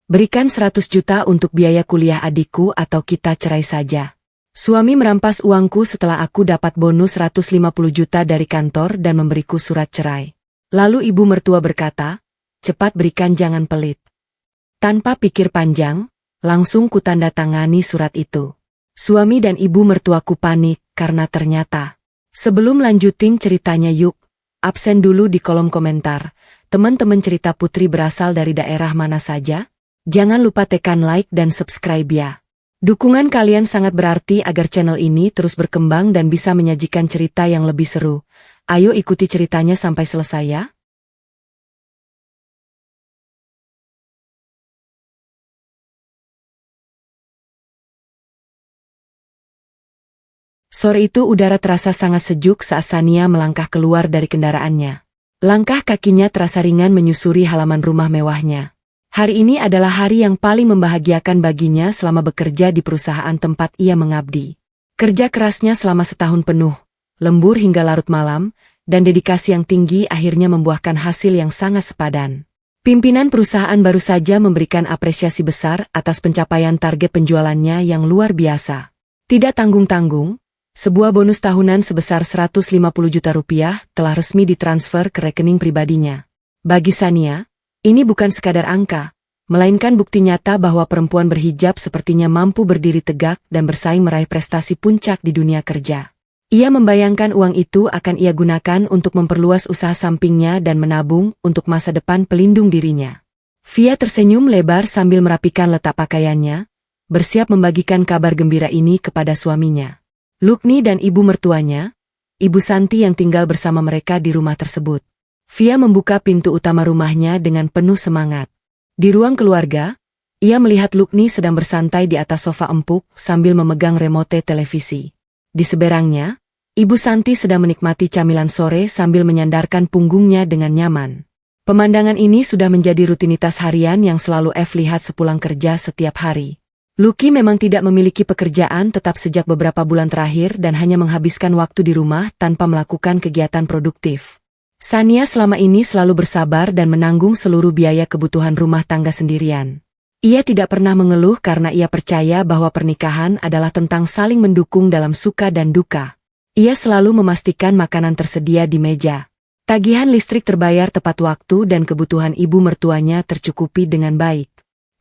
Berikan 100 juta untuk biaya kuliah adikku atau kita cerai saja. Suami merampas uangku setelah aku dapat bonus 150 juta dari kantor dan memberiku surat cerai. Lalu ibu mertua berkata, cepat berikan jangan pelit. Tanpa pikir panjang, langsung kutandatangani surat itu. Suami dan ibu mertuaku panik karena ternyata. Sebelum lanjutin ceritanya yuk, absen dulu di kolom komentar. Teman-teman cerita Putri berasal dari daerah mana saja? Jangan lupa tekan like dan subscribe ya. Dukungan kalian sangat berarti agar channel ini terus berkembang dan bisa menyajikan cerita yang lebih seru. Ayo ikuti ceritanya sampai selesai ya. Sore itu udara terasa sangat sejuk saat Sania melangkah keluar dari kendaraannya. Langkah kakinya terasa ringan menyusuri halaman rumah mewahnya. Hari ini adalah hari yang paling membahagiakan baginya selama bekerja di perusahaan tempat ia mengabdi. Kerja kerasnya selama setahun penuh, lembur hingga larut malam, dan dedikasi yang tinggi akhirnya membuahkan hasil yang sangat sepadan. Pimpinan perusahaan baru saja memberikan apresiasi besar atas pencapaian target penjualannya yang luar biasa. Tidak tanggung-tanggung, sebuah bonus tahunan sebesar 150 juta rupiah telah resmi ditransfer ke rekening pribadinya. Bagi Sania, ini bukan sekadar angka, melainkan bukti nyata bahwa perempuan berhijab sepertinya mampu berdiri tegak dan bersaing meraih prestasi puncak di dunia kerja. Ia membayangkan uang itu akan ia gunakan untuk memperluas usaha sampingnya dan menabung untuk masa depan pelindung dirinya. Via tersenyum lebar sambil merapikan letak pakaiannya, bersiap membagikan kabar gembira ini kepada suaminya. Lukni dan ibu mertuanya, Ibu Santi yang tinggal bersama mereka di rumah tersebut. Via membuka pintu utama rumahnya dengan penuh semangat. Di ruang keluarga, ia melihat Lukni sedang bersantai di atas sofa empuk sambil memegang remote televisi. Di seberangnya, Ibu Santi sedang menikmati camilan sore sambil menyandarkan punggungnya dengan nyaman. Pemandangan ini sudah menjadi rutinitas harian yang selalu lihat sepulang kerja setiap hari. Luki memang tidak memiliki pekerjaan tetap sejak beberapa bulan terakhir dan hanya menghabiskan waktu di rumah tanpa melakukan kegiatan produktif. Sania selama ini selalu bersabar dan menanggung seluruh biaya kebutuhan rumah tangga sendirian. Ia tidak pernah mengeluh karena ia percaya bahwa pernikahan adalah tentang saling mendukung dalam suka dan duka. Ia selalu memastikan makanan tersedia di meja. Tagihan listrik terbayar tepat waktu dan kebutuhan ibu mertuanya tercukupi dengan baik.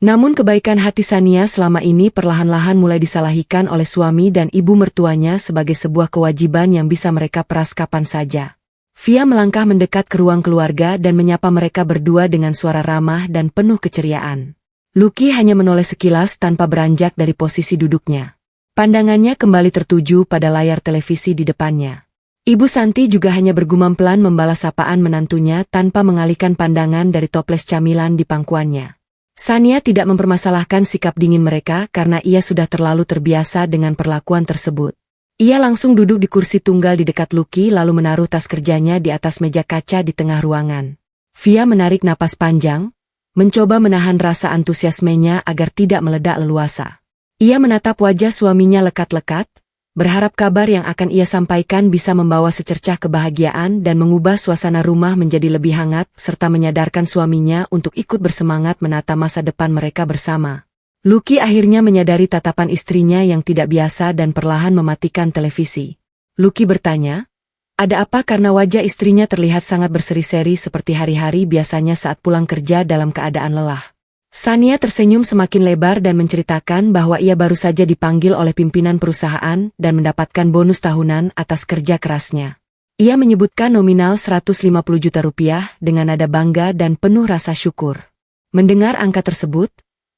Namun kebaikan hati Sania selama ini perlahan-lahan mulai disalahikan oleh suami dan ibu mertuanya sebagai sebuah kewajiban yang bisa mereka peras kapan saja. Via melangkah mendekat ke ruang keluarga dan menyapa mereka berdua dengan suara ramah dan penuh keceriaan. Luki hanya menoleh sekilas tanpa beranjak dari posisi duduknya. Pandangannya kembali tertuju pada layar televisi di depannya. Ibu Santi juga hanya bergumam pelan membalas sapaan menantunya tanpa mengalihkan pandangan dari toples camilan di pangkuannya. Sania tidak mempermasalahkan sikap dingin mereka karena ia sudah terlalu terbiasa dengan perlakuan tersebut. Ia langsung duduk di kursi tunggal di dekat Luki lalu menaruh tas kerjanya di atas meja kaca di tengah ruangan. Via menarik napas panjang, mencoba menahan rasa antusiasmenya agar tidak meledak leluasa. Ia menatap wajah suaminya lekat-lekat, berharap kabar yang akan ia sampaikan bisa membawa secercah kebahagiaan dan mengubah suasana rumah menjadi lebih hangat serta menyadarkan suaminya untuk ikut bersemangat menata masa depan mereka bersama. Luki akhirnya menyadari tatapan istrinya yang tidak biasa dan perlahan mematikan televisi. Luki bertanya, ada apa karena wajah istrinya terlihat sangat berseri-seri seperti hari-hari biasanya saat pulang kerja dalam keadaan lelah. Sania tersenyum semakin lebar dan menceritakan bahwa ia baru saja dipanggil oleh pimpinan perusahaan dan mendapatkan bonus tahunan atas kerja kerasnya. Ia menyebutkan nominal 150 juta rupiah dengan nada bangga dan penuh rasa syukur. Mendengar angka tersebut,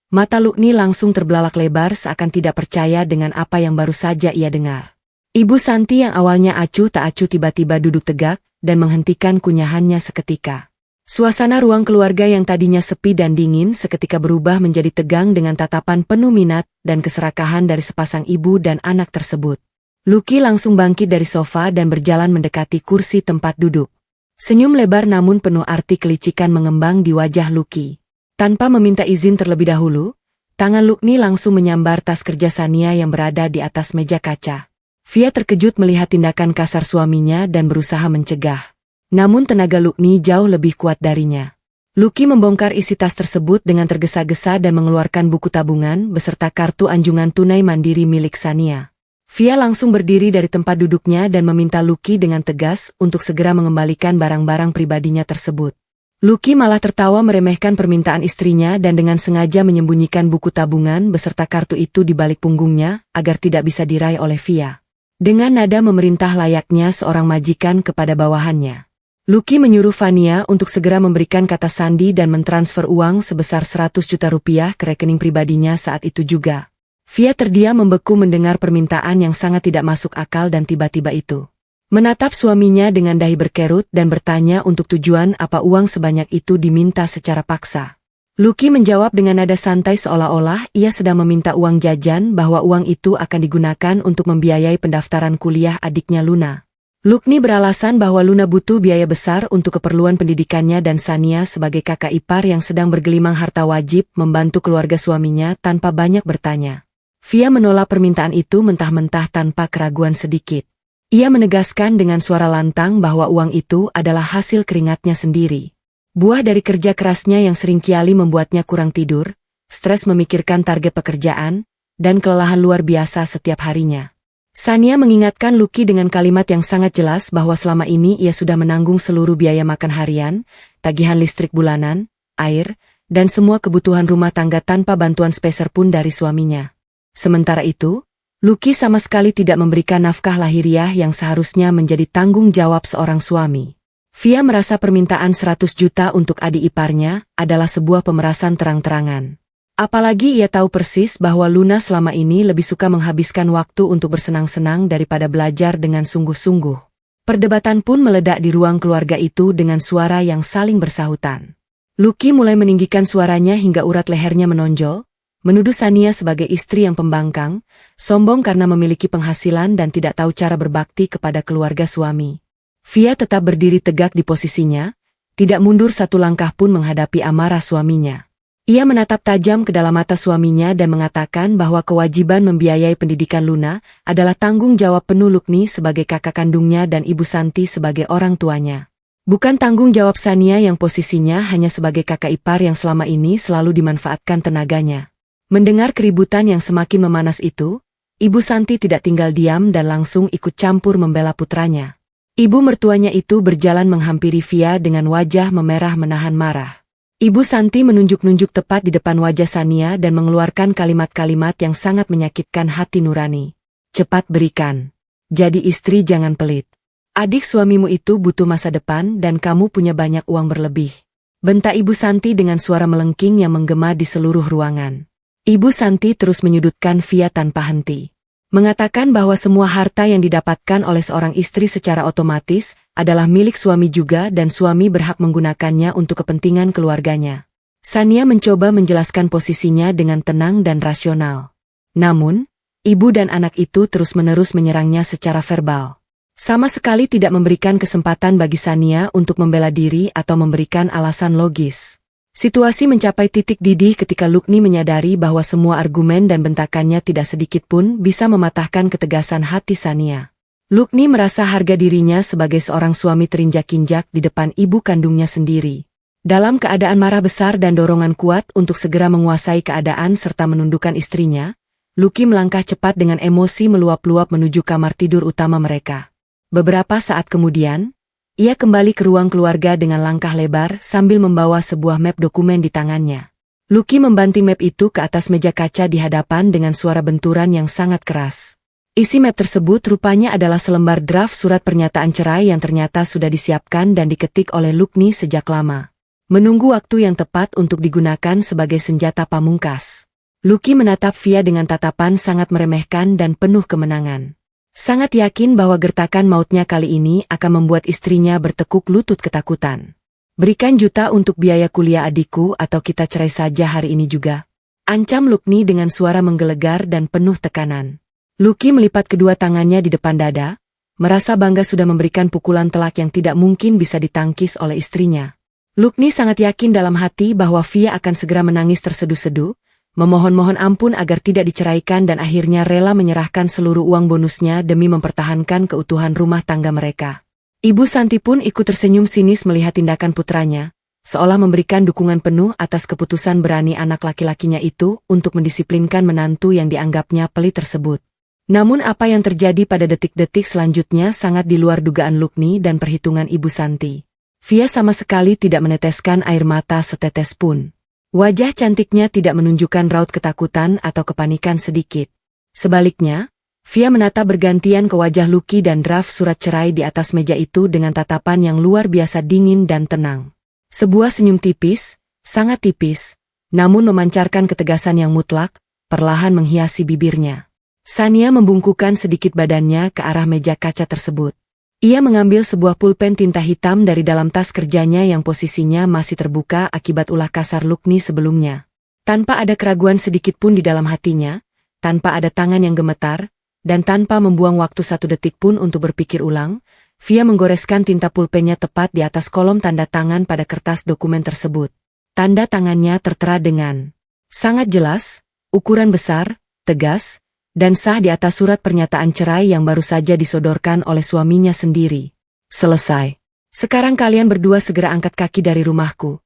mata Lukni langsung terbelalak lebar seakan tidak percaya dengan apa yang baru saja ia dengar. Ibu Santi yang awalnya acuh tak acuh tiba-tiba duduk tegak dan menghentikan kunyahannya seketika. Suasana ruang keluarga yang tadinya sepi dan dingin seketika berubah menjadi tegang dengan tatapan penuh minat dan keserakahan dari sepasang ibu dan anak tersebut. Luki langsung bangkit dari sofa dan berjalan mendekati kursi tempat duduk. Senyum lebar namun penuh arti kelicikan mengembang di wajah Luki. Tanpa meminta izin terlebih dahulu, tangan Lukni langsung menyambar tas kerja Sania yang berada di atas meja kaca. Via terkejut melihat tindakan kasar suaminya dan berusaha mencegah. Namun tenaga Lukni jauh lebih kuat darinya. Lucky membongkar isi tas tersebut dengan tergesa-gesa dan mengeluarkan buku tabungan beserta kartu anjungan tunai mandiri milik Shania. Via langsung berdiri dari tempat duduknya dan meminta Lucky dengan tegas untuk segera mengembalikan barang-barang pribadinya tersebut. Lucky malah tertawa meremehkan permintaan istrinya dan dengan sengaja menyembunyikan buku tabungan beserta kartu itu di balik punggungnya agar tidak bisa diraih oleh Via. Dengan nada memerintah layaknya seorang majikan kepada bawahannya. Lucky menyuruh Vania untuk segera memberikan kata sandi dan mentransfer uang sebesar 100 juta rupiah ke rekening pribadinya saat itu juga. Via terdiam membeku mendengar permintaan yang sangat tidak masuk akal dan tiba-tiba itu. Menatap suaminya dengan dahi berkerut dan bertanya untuk tujuan apa uang sebanyak itu diminta secara paksa. Lucky menjawab dengan nada santai seolah-olah ia sedang meminta uang jajan bahwa uang itu akan digunakan untuk membiayai pendaftaran kuliah adiknya Luna. Lucky beralasan bahwa Luna butuh biaya besar untuk keperluan pendidikannya dan Shania sebagai kakak ipar yang sedang bergelimang harta wajib membantu keluarga suaminya tanpa banyak bertanya. Via menolak permintaan itu mentah-mentah tanpa keraguan sedikit. Ia menegaskan dengan suara lantang bahwa uang itu adalah hasil keringatnya sendiri. Buah dari kerja kerasnya yang seringkali membuatnya kurang tidur, stres memikirkan target pekerjaan, dan kelelahan luar biasa setiap harinya. Shania mengingatkan Lucky dengan kalimat yang sangat jelas bahwa selama ini ia sudah menanggung seluruh biaya makan harian, tagihan listrik bulanan, air, dan semua kebutuhan rumah tangga tanpa bantuan speser pun dari suaminya. Sementara itu, Lucky sama sekali tidak memberikan nafkah lahiriah yang seharusnya menjadi tanggung jawab seorang suami. Via merasa permintaan 100 juta untuk adik iparnya adalah sebuah pemerasan terang-terangan. Apalagi ia tahu persis bahwa Luna selama ini lebih suka menghabiskan waktu untuk bersenang-senang daripada belajar dengan sungguh-sungguh. Perdebatan pun meledak di ruang keluarga itu dengan suara yang saling bersahutan. Lucky mulai meninggikan suaranya hingga urat lehernya menonjol, menuduh Shania sebagai istri yang pembangkang, sombong karena memiliki penghasilan dan tidak tahu cara berbakti kepada keluarga suami. Via tetap berdiri tegak di posisinya, tidak mundur satu langkah pun menghadapi amarah suaminya. Ia menatap tajam ke dalam mata suaminya dan mengatakan bahwa kewajiban membiayai pendidikan Luna adalah tanggung jawab penuh Lucky sebagai kakak kandungnya dan Ibu Santi sebagai orang tuanya. Bukan tanggung jawab Shania yang posisinya hanya sebagai kakak ipar yang selama ini selalu dimanfaatkan tenaganya. Mendengar keributan yang semakin memanas itu, Ibu Santi tidak tinggal diam dan langsung ikut campur membela putranya. Ibu mertuanya itu berjalan menghampiri Via dengan wajah memerah menahan marah. Ibu Santi menunjuk-nunjuk tepat di depan wajah Shania dan mengeluarkan kalimat-kalimat yang sangat menyakitkan hati nurani. Cepat berikan. Jadi istri jangan pelit. Adik suamimu itu butuh masa depan dan kamu punya banyak uang berlebih. Bentak Ibu Santi dengan suara melengking yang menggema di seluruh ruangan. Ibu Santi terus menyudutkan Via tanpa henti. Mengatakan bahwa semua harta yang didapatkan oleh seorang istri secara otomatis adalah milik suami juga dan suami berhak menggunakannya untuk kepentingan keluarganya. Shania mencoba menjelaskan posisinya dengan tenang dan rasional. Namun, ibu dan anak itu terus-menerus menyerangnya secara verbal. Sama sekali tidak memberikan kesempatan bagi Shania untuk membela diri atau memberikan alasan logis. Situasi mencapai titik didih ketika Lucky menyadari bahwa semua argumen dan bentakannya tidak sedikit pun bisa mematahkan ketegasan hati Shania. Lucky merasa harga dirinya sebagai seorang suami terinjak-injak di depan ibu kandungnya sendiri. Dalam keadaan marah besar dan dorongan kuat untuk segera menguasai keadaan serta menundukkan istrinya, Lucky melangkah cepat dengan emosi meluap-luap menuju kamar tidur utama mereka. Beberapa saat kemudian, ia kembali ke ruang keluarga dengan langkah lebar sambil membawa sebuah map dokumen di tangannya. Lucky membanting map itu ke atas meja kaca di hadapan dengan suara benturan yang sangat keras. Isi map tersebut rupanya adalah selembar draft surat pernyataan cerai yang ternyata sudah disiapkan dan diketik oleh Lucky sejak lama. Menunggu waktu yang tepat untuk digunakan sebagai senjata pamungkas. Lucky menatap Via dengan tatapan sangat meremehkan dan penuh kemenangan. Sangat yakin bahwa gertakan mautnya kali ini akan membuat istrinya bertekuk lutut ketakutan. Berikan juta untuk biaya kuliah adikku atau kita cerai saja hari ini juga. Ancam Lucky dengan suara menggelegar dan penuh tekanan. Lucky melipat kedua tangannya di depan dada, merasa bangga sudah memberikan pukulan telak yang tidak mungkin bisa ditangkis oleh istrinya. Lucky sangat yakin dalam hati bahwa Via akan segera menangis terseduh-seduh, memohon-mohon ampun agar tidak diceraikan dan akhirnya rela menyerahkan seluruh uang bonusnya demi mempertahankan keutuhan rumah tangga mereka. Ibu Santi pun ikut tersenyum sinis melihat tindakan putranya, seolah memberikan dukungan penuh atas keputusan berani anak laki-lakinya itu untuk mendisiplinkan menantu yang dianggapnya pelit tersebut. Namun apa yang terjadi pada detik-detik selanjutnya sangat di luar dugaan Lukni dan perhitungan Ibu Santi. Via sama sekali tidak meneteskan air mata setetes pun. Wajah cantiknya tidak menunjukkan raut ketakutan atau kepanikan sedikit. Sebaliknya, Via menatap bergantian ke wajah Lucky dan draft surat cerai di atas meja itu dengan tatapan yang luar biasa dingin dan tenang. Sebuah senyum tipis, sangat tipis, namun memancarkan ketegasan yang mutlak, perlahan menghiasi bibirnya. Sania membungkukkan sedikit badannya ke arah meja kaca tersebut. Ia mengambil sebuah pulpen tinta hitam dari dalam tas kerjanya yang posisinya masih terbuka akibat ulah kasar Lukni sebelumnya. Tanpa ada keraguan sedikit pun di dalam hatinya, tanpa ada tangan yang gemetar, dan tanpa membuang waktu 1 detik pun untuk berpikir ulang, Via menggoreskan tinta pulpennya tepat di atas kolom tanda tangan pada kertas dokumen tersebut. Tanda tangannya tertera dengan sangat jelas, ukuran besar, tegas, dan sah di atas surat pernyataan cerai yang baru saja disodorkan oleh suaminya sendiri. Selesai. Sekarang kalian berdua segera angkat kaki dari rumahku.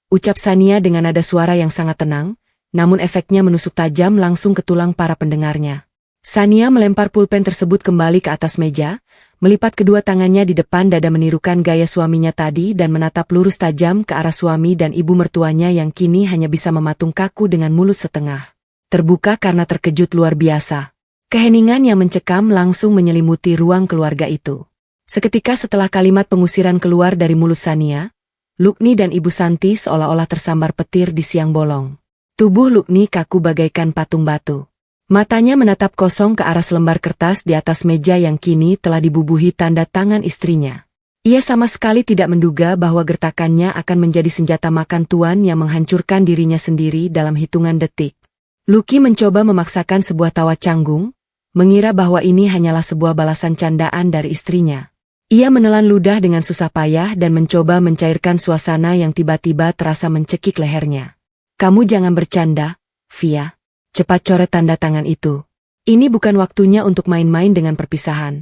Ucap Sania dengan nada suara yang sangat tenang, namun efeknya menusuk tajam langsung ke tulang para pendengarnya. Sania melempar pulpen tersebut kembali ke atas meja, melipat kedua tangannya di depan dada menirukan gaya suaminya tadi dan menatap lurus tajam ke arah suami dan ibu mertuanya yang kini hanya bisa mematung kaku dengan mulut setengah terbuka karena terkejut luar biasa. Keheningan yang mencekam langsung menyelimuti ruang keluarga itu. Seketika setelah kalimat pengusiran keluar dari mulut Sania, Lukni dan Ibu Santi seolah-olah tersambar petir di siang bolong. Tubuh Lukni kaku bagaikan patung batu. Matanya menatap kosong ke arah selembar kertas di atas meja yang kini telah dibubuhi tanda tangan istrinya. Ia sama sekali tidak menduga bahwa gertakannya akan menjadi senjata makan tuan yang menghancurkan dirinya sendiri dalam hitungan detik. Lucky mencoba memaksakan sebuah tawa canggung, mengira bahwa ini hanyalah sebuah balasan candaan dari istrinya. Ia menelan ludah dengan susah payah dan mencoba mencairkan suasana yang tiba-tiba terasa mencekik lehernya. Kamu jangan bercanda, Via. Cepat coret tanda tangan itu. Ini bukan waktunya untuk main-main dengan perpisahan.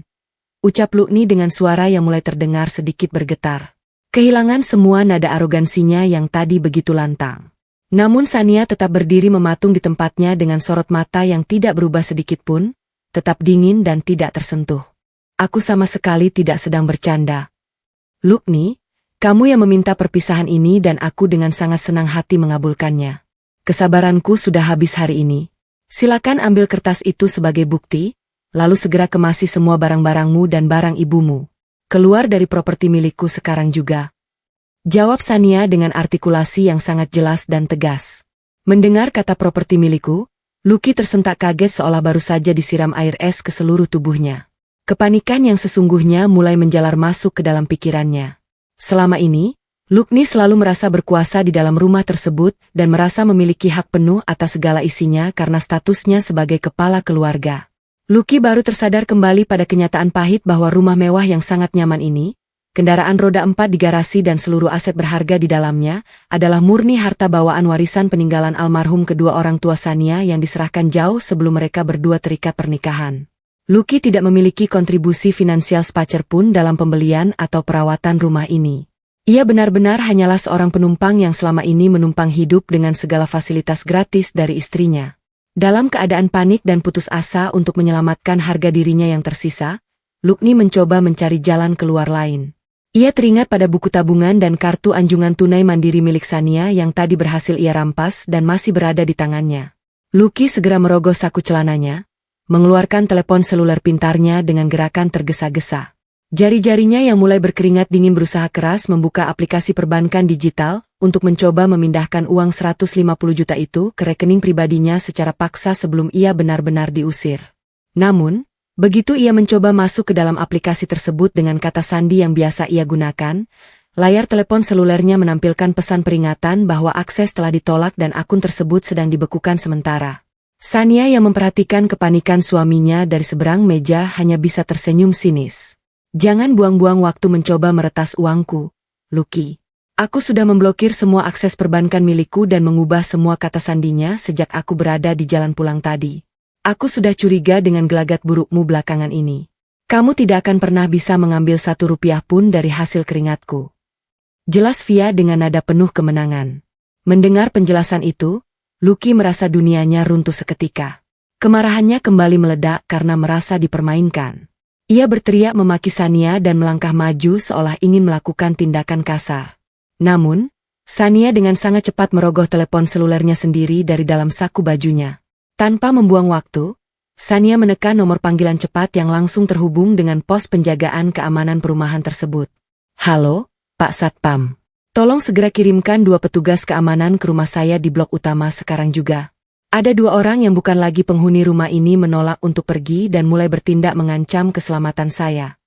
Ucap Lukni dengan suara yang mulai terdengar sedikit bergetar. Kehilangan semua nada arogansinya yang tadi begitu lantang. Namun Sania tetap berdiri mematung di tempatnya dengan sorot mata yang tidak berubah sedikit pun, tetap dingin dan tidak tersentuh. Aku sama sekali tidak sedang bercanda. Lukni, kamu yang meminta perpisahan ini dan aku dengan sangat senang hati mengabulkannya. Kesabaranku sudah habis hari ini. Silakan ambil kertas itu sebagai bukti, lalu segera kemasi semua barang-barangmu dan barang ibumu. Keluar dari properti milikku sekarang juga. Jawab Sania dengan artikulasi yang sangat jelas dan tegas. Mendengar kata properti milikku, Lucky tersentak kaget seolah baru saja disiram air es ke seluruh tubuhnya. Kepanikan yang sesungguhnya mulai menjalar masuk ke dalam pikirannya. Selama ini, Lukni selalu merasa berkuasa di dalam rumah tersebut dan merasa memiliki hak penuh atas segala isinya karena statusnya sebagai kepala keluarga. Lucky baru tersadar kembali pada kenyataan pahit bahwa rumah mewah yang sangat nyaman ini, kendaraan roda 4 di garasi dan seluruh aset berharga di dalamnya adalah murni harta bawaan warisan peninggalan almarhum kedua orang tua Sania yang diserahkan jauh sebelum mereka berdua terikat pernikahan. Lucky tidak memiliki kontribusi finansial sepacer pun dalam pembelian atau perawatan rumah ini. Ia benar-benar hanyalah seorang penumpang yang selama ini menumpang hidup dengan segala fasilitas gratis dari istrinya. Dalam keadaan panik dan putus asa untuk menyelamatkan harga dirinya yang tersisa, Lukni mencoba mencari jalan keluar lain. Ia teringat pada buku tabungan dan kartu anjungan tunai mandiri milik Sania yang tadi berhasil ia rampas dan masih berada di tangannya. Lucky segera merogoh saku celananya, mengeluarkan telepon seluler pintarnya dengan gerakan tergesa-gesa. Jari-jarinya yang mulai berkeringat dingin berusaha keras membuka aplikasi perbankan digital untuk mencoba memindahkan uang 150 juta itu ke rekening pribadinya secara paksa sebelum ia benar-benar diusir. Namun, begitu ia mencoba masuk ke dalam aplikasi tersebut dengan kata sandi yang biasa ia gunakan, layar telepon selulernya menampilkan pesan peringatan bahwa akses telah ditolak dan akun tersebut sedang dibekukan sementara. Sania yang memperhatikan kepanikan suaminya dari seberang meja hanya bisa tersenyum sinis. Jangan buang-buang waktu mencoba meretas uangku, Lucky. Aku sudah memblokir semua akses perbankan milikku dan mengubah semua kata sandinya sejak aku berada di jalan pulang tadi. Aku sudah curiga dengan gelagat burukmu belakangan ini. Kamu tidak akan pernah bisa mengambil 1 rupiah pun dari hasil keringatku. Jelas Via dengan nada penuh kemenangan. Mendengar penjelasan itu, Lucky merasa dunianya runtuh seketika. Kemarahannya kembali meledak karena merasa dipermainkan. Ia berteriak memaki Sania dan melangkah maju seolah ingin melakukan tindakan kasar. Namun, Sania dengan sangat cepat merogoh telepon selulernya sendiri dari dalam saku bajunya. Tanpa membuang waktu, Sania menekan nomor panggilan cepat yang langsung terhubung dengan pos penjagaan keamanan perumahan tersebut. Halo, Pak Satpam. Tolong segera kirimkan 2 petugas keamanan ke rumah saya di blok utama sekarang juga. Ada 2 orang yang bukan lagi penghuni rumah ini menolak untuk pergi dan mulai bertindak mengancam keselamatan saya.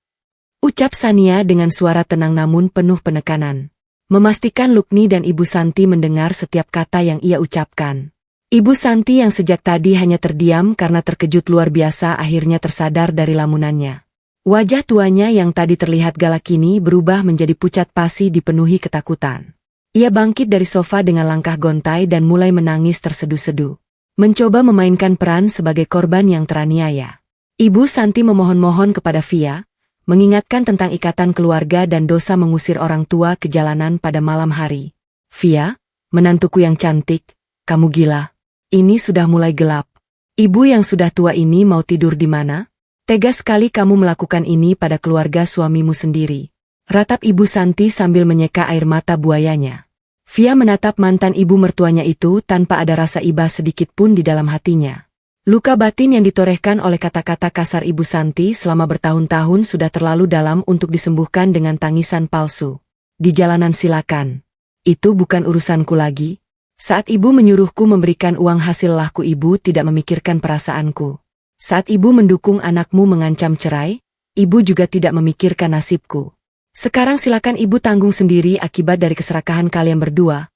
Ucap Sania dengan suara tenang namun penuh penekanan. Memastikan Lukni dan Ibu Santi mendengar setiap kata yang ia ucapkan. Ibu Santi yang sejak tadi hanya terdiam karena terkejut luar biasa akhirnya tersadar dari lamunannya. Wajah tuanya yang tadi terlihat galak kini berubah menjadi pucat pasi dipenuhi ketakutan. Ia bangkit dari sofa dengan langkah gontai dan mulai menangis terseduh-seduh. Mencoba memainkan peran sebagai korban yang teraniaya. Ibu Santi memohon-mohon kepada Via, mengingatkan tentang ikatan keluarga dan dosa mengusir orang tua ke jalanan pada malam hari. Via, menantuku yang cantik, kamu gila. Ini sudah mulai gelap. Ibu yang sudah tua ini mau tidur di mana? Tega sekali kamu melakukan ini pada keluarga suamimu sendiri. Ratap Ibu Santi sambil menyeka air mata buayanya. Via menatap mantan ibu mertuanya itu tanpa ada rasa iba sedikit pun di dalam hatinya. Luka batin yang ditorehkan oleh kata-kata kasar Ibu Santi selama bertahun-tahun sudah terlalu dalam untuk disembuhkan dengan tangisan palsu. Di jalanan silakan. Itu bukan urusanku lagi. Saat ibu menyuruhku memberikan uang hasil laku ibu tidak memikirkan perasaanku. Saat ibu mendukung anakmu mengancam cerai, ibu juga tidak memikirkan nasibku. Sekarang silakan ibu tanggung sendiri akibat dari keserakahan kalian berdua.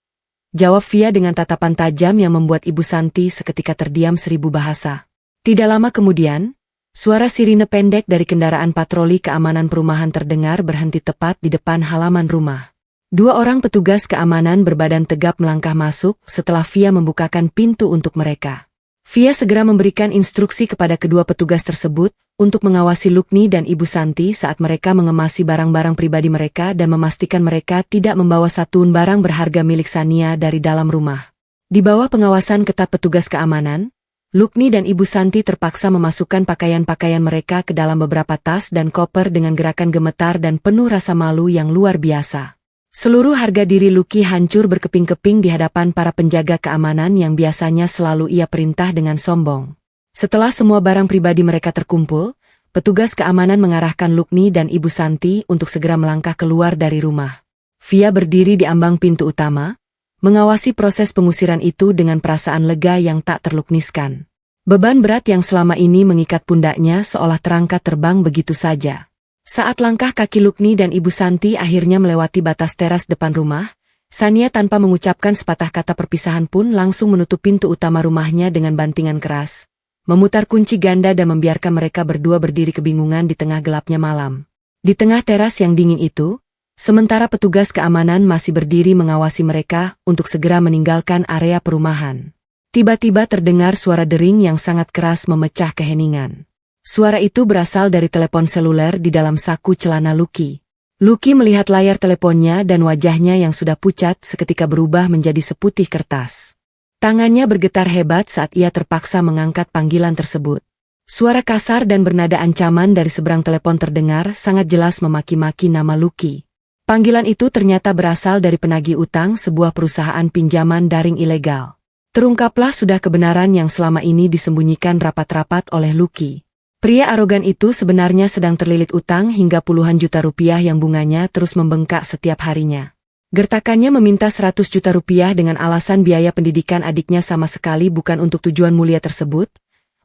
Jawab Via dengan tatapan tajam yang membuat Ibu Santi seketika terdiam 1000 bahasa. Tidak lama kemudian, suara sirine pendek dari kendaraan patroli keamanan perumahan terdengar berhenti tepat di depan halaman rumah. 2 orang petugas keamanan berbadan tegap melangkah masuk setelah Via membukakan pintu untuk mereka. Via segera memberikan instruksi kepada kedua petugas tersebut untuk mengawasi Lukni dan Ibu Santi saat mereka mengemasi barang-barang pribadi mereka dan memastikan mereka tidak membawa satupun barang berharga milik Sania dari dalam rumah. Di bawah pengawasan ketat petugas keamanan, Lukni dan Ibu Santi terpaksa memasukkan pakaian-pakaian mereka ke dalam beberapa tas dan koper dengan gerakan gemetar dan penuh rasa malu yang luar biasa. Seluruh harga diri Lucky hancur berkeping-keping di hadapan para penjaga keamanan yang biasanya selalu ia perintah dengan sombong. Setelah semua barang pribadi mereka terkumpul, petugas keamanan mengarahkan Lukni dan Ibu Santi untuk segera melangkah keluar dari rumah. Via berdiri di ambang pintu utama, mengawasi proses pengusiran itu dengan perasaan lega yang tak terlukniskan. Beban berat yang selama ini mengikat pundaknya seolah terangkat terbang begitu saja. Saat langkah kaki Lukni dan Ibu Santi akhirnya melewati batas teras depan rumah, Sania tanpa mengucapkan sepatah kata perpisahan pun langsung menutup pintu utama rumahnya dengan bantingan keras, memutar kunci ganda dan membiarkan mereka berdua berdiri kebingungan di tengah gelapnya malam. Di tengah teras yang dingin itu, sementara petugas keamanan masih berdiri mengawasi mereka untuk segera meninggalkan area perumahan. Tiba-tiba terdengar suara dering yang sangat keras memecah keheningan. Suara itu berasal dari telepon seluler di dalam saku celana Lucky. Lucky melihat layar teleponnya dan wajahnya yang sudah pucat seketika berubah menjadi seputih kertas. Tangannya bergetar hebat saat ia terpaksa mengangkat panggilan tersebut. Suara kasar dan bernada ancaman dari seberang telepon terdengar sangat jelas memaki-maki nama Lucky. Panggilan itu ternyata berasal dari penagih utang sebuah perusahaan pinjaman daring ilegal. Terungkaplah sudah kebenaran yang selama ini disembunyikan rapat-rapat oleh Lucky. Pria arogan itu sebenarnya sedang terlilit utang hingga puluhan juta rupiah yang bunganya terus membengkak setiap harinya. Gertakannya meminta 100 juta rupiah dengan alasan biaya pendidikan adiknya sama sekali bukan untuk tujuan mulia tersebut,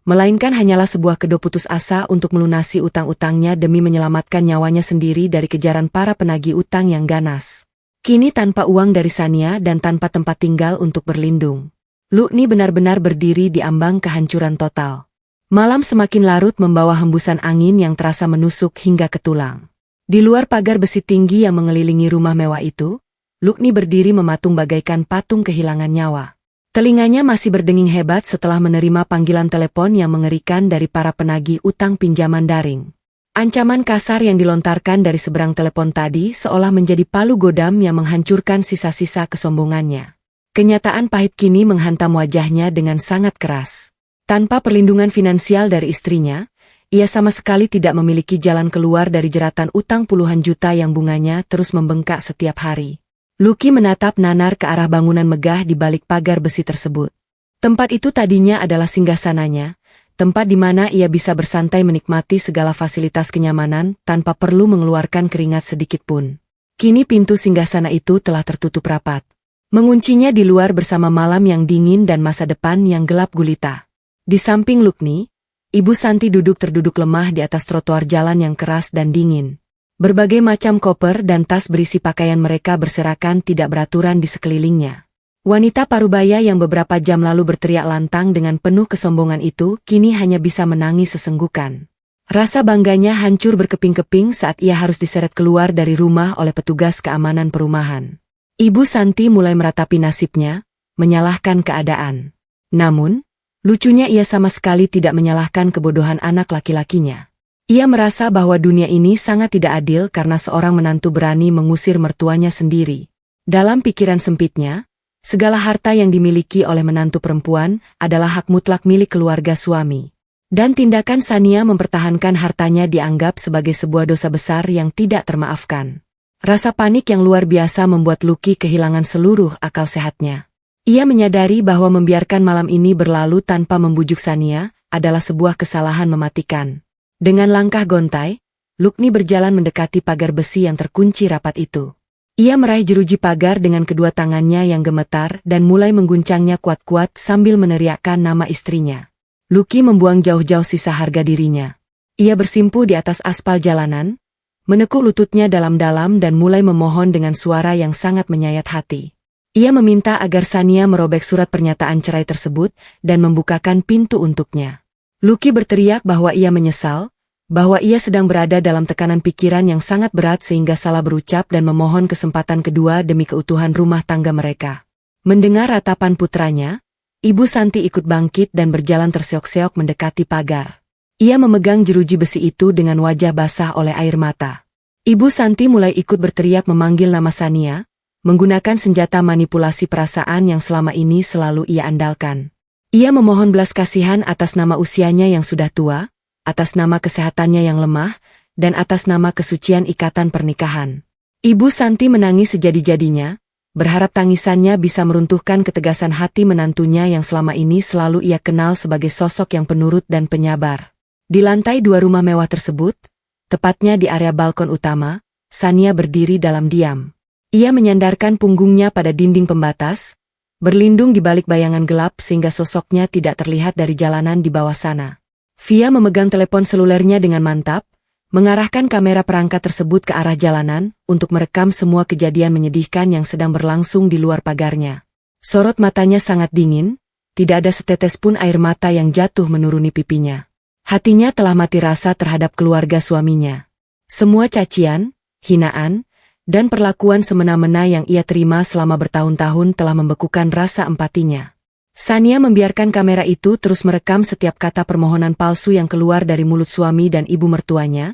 melainkan hanyalah sebuah kedua putus asa untuk melunasi utang-utangnya demi menyelamatkan nyawanya sendiri dari kejaran para penagih utang yang ganas. Kini tanpa uang dari Sania dan tanpa tempat tinggal untuk berlindung, Lukni benar-benar berdiri di ambang kehancuran total. Malam semakin larut membawa hembusan angin yang terasa menusuk hingga ke tulang. Di luar pagar besi tinggi yang mengelilingi rumah mewah itu, Lukni berdiri mematung bagaikan patung kehilangan nyawa. Telinganya masih berdenging hebat setelah menerima panggilan telepon yang mengerikan dari para penagih utang pinjaman daring. Ancaman kasar yang dilontarkan dari seberang telepon tadi seolah menjadi palu godam yang menghancurkan sisa-sisa kesombongannya. Kenyataan pahit kini menghantam wajahnya dengan sangat keras. Tanpa perlindungan finansial dari istrinya, ia sama sekali tidak memiliki jalan keluar dari jeratan utang puluhan juta yang bunganya terus membengkak setiap hari. Lucky menatap nanar ke arah bangunan megah di balik pagar besi tersebut. Tempat itu tadinya adalah singgasananya, tempat di mana ia bisa bersantai menikmati segala fasilitas kenyamanan tanpa perlu mengeluarkan keringat sedikit pun. Kini pintu singgasana itu telah tertutup rapat. Menguncinya di luar bersama malam yang dingin dan masa depan yang gelap gulita. Di samping Lukni, Ibu Santi duduk lemah di atas trotoar jalan yang keras dan dingin. Berbagai macam koper dan tas berisi pakaian mereka berserakan tidak beraturan di sekelilingnya. Wanita parubaya yang beberapa jam lalu berteriak lantang dengan penuh kesombongan itu kini hanya bisa menangis sesenggukan. Rasa bangganya hancur berkeping-keping saat ia harus diseret keluar dari rumah oleh petugas keamanan perumahan. Ibu Santi mulai meratapi nasibnya, menyalahkan keadaan. Namun, lucunya ia sama sekali tidak menyalahkan kebodohan anak laki-lakinya. Ia merasa bahwa dunia ini sangat tidak adil karena seorang menantu berani mengusir mertuanya sendiri. Dalam pikiran sempitnya, segala harta yang dimiliki oleh menantu perempuan adalah hak mutlak milik keluarga suami. Dan tindakan Sania mempertahankan hartanya dianggap sebagai sebuah dosa besar yang tidak termaafkan. Rasa panik yang luar biasa membuat Lucky kehilangan seluruh akal sehatnya. Ia menyadari bahwa membiarkan malam ini berlalu tanpa membujuk Sania adalah sebuah kesalahan mematikan. Dengan langkah gontai, Lukni berjalan mendekati pagar besi yang terkunci rapat itu. Ia meraih jeruji pagar dengan kedua tangannya yang gemetar dan mulai mengguncangnya kuat-kuat sambil meneriakkan nama istrinya. Lucky membuang jauh-jauh sisa harga dirinya. Ia bersimpuh di atas aspal jalanan, menekuk lututnya dalam-dalam dan mulai memohon dengan suara yang sangat menyayat hati. Ia meminta agar Sania merobek surat pernyataan cerai tersebut dan membukakan pintu untuknya. Lucky berteriak bahwa ia menyesal, bahwa ia sedang berada dalam tekanan pikiran yang sangat berat sehingga salah berucap dan memohon kesempatan kedua demi keutuhan rumah tangga mereka. Mendengar ratapan putranya, Ibu Santi ikut bangkit dan berjalan terseok-seok mendekati pagar. Ia memegang jeruji besi itu dengan wajah basah oleh air mata. Ibu Santi mulai ikut berteriak memanggil nama Sania, menggunakan senjata manipulasi perasaan yang selama ini selalu ia andalkan. Ia memohon belas kasihan atas nama usianya yang sudah tua, atas nama kesehatannya yang lemah, dan atas nama kesucian ikatan pernikahan. Ibu Santi menangis sejadi-jadinya, berharap tangisannya bisa meruntuhkan ketegasan hati menantunya yang selama ini selalu ia kenal sebagai sosok yang penurut dan penyabar. Di lantai 2 rumah mewah tersebut, tepatnya di area balkon utama, Sania berdiri dalam diam. Ia menyandarkan punggungnya pada dinding pembatas, berlindung di balik bayangan gelap sehingga sosoknya tidak terlihat dari jalanan di bawah sana. Via memegang telepon selulernya dengan mantap, mengarahkan kamera perangkat tersebut ke arah jalanan untuk merekam semua kejadian menyedihkan yang sedang berlangsung di luar pagarnya. Sorot matanya sangat dingin, tidak ada setetes pun air mata yang jatuh menuruni pipinya. Hatinya telah mati rasa terhadap keluarga suaminya. Semua cacian, hinaan, dan perlakuan semena-mena yang ia terima selama bertahun-tahun telah membekukan rasa empatinya. Sania membiarkan kamera itu terus merekam setiap kata permohonan palsu yang keluar dari mulut suami dan ibu mertuanya,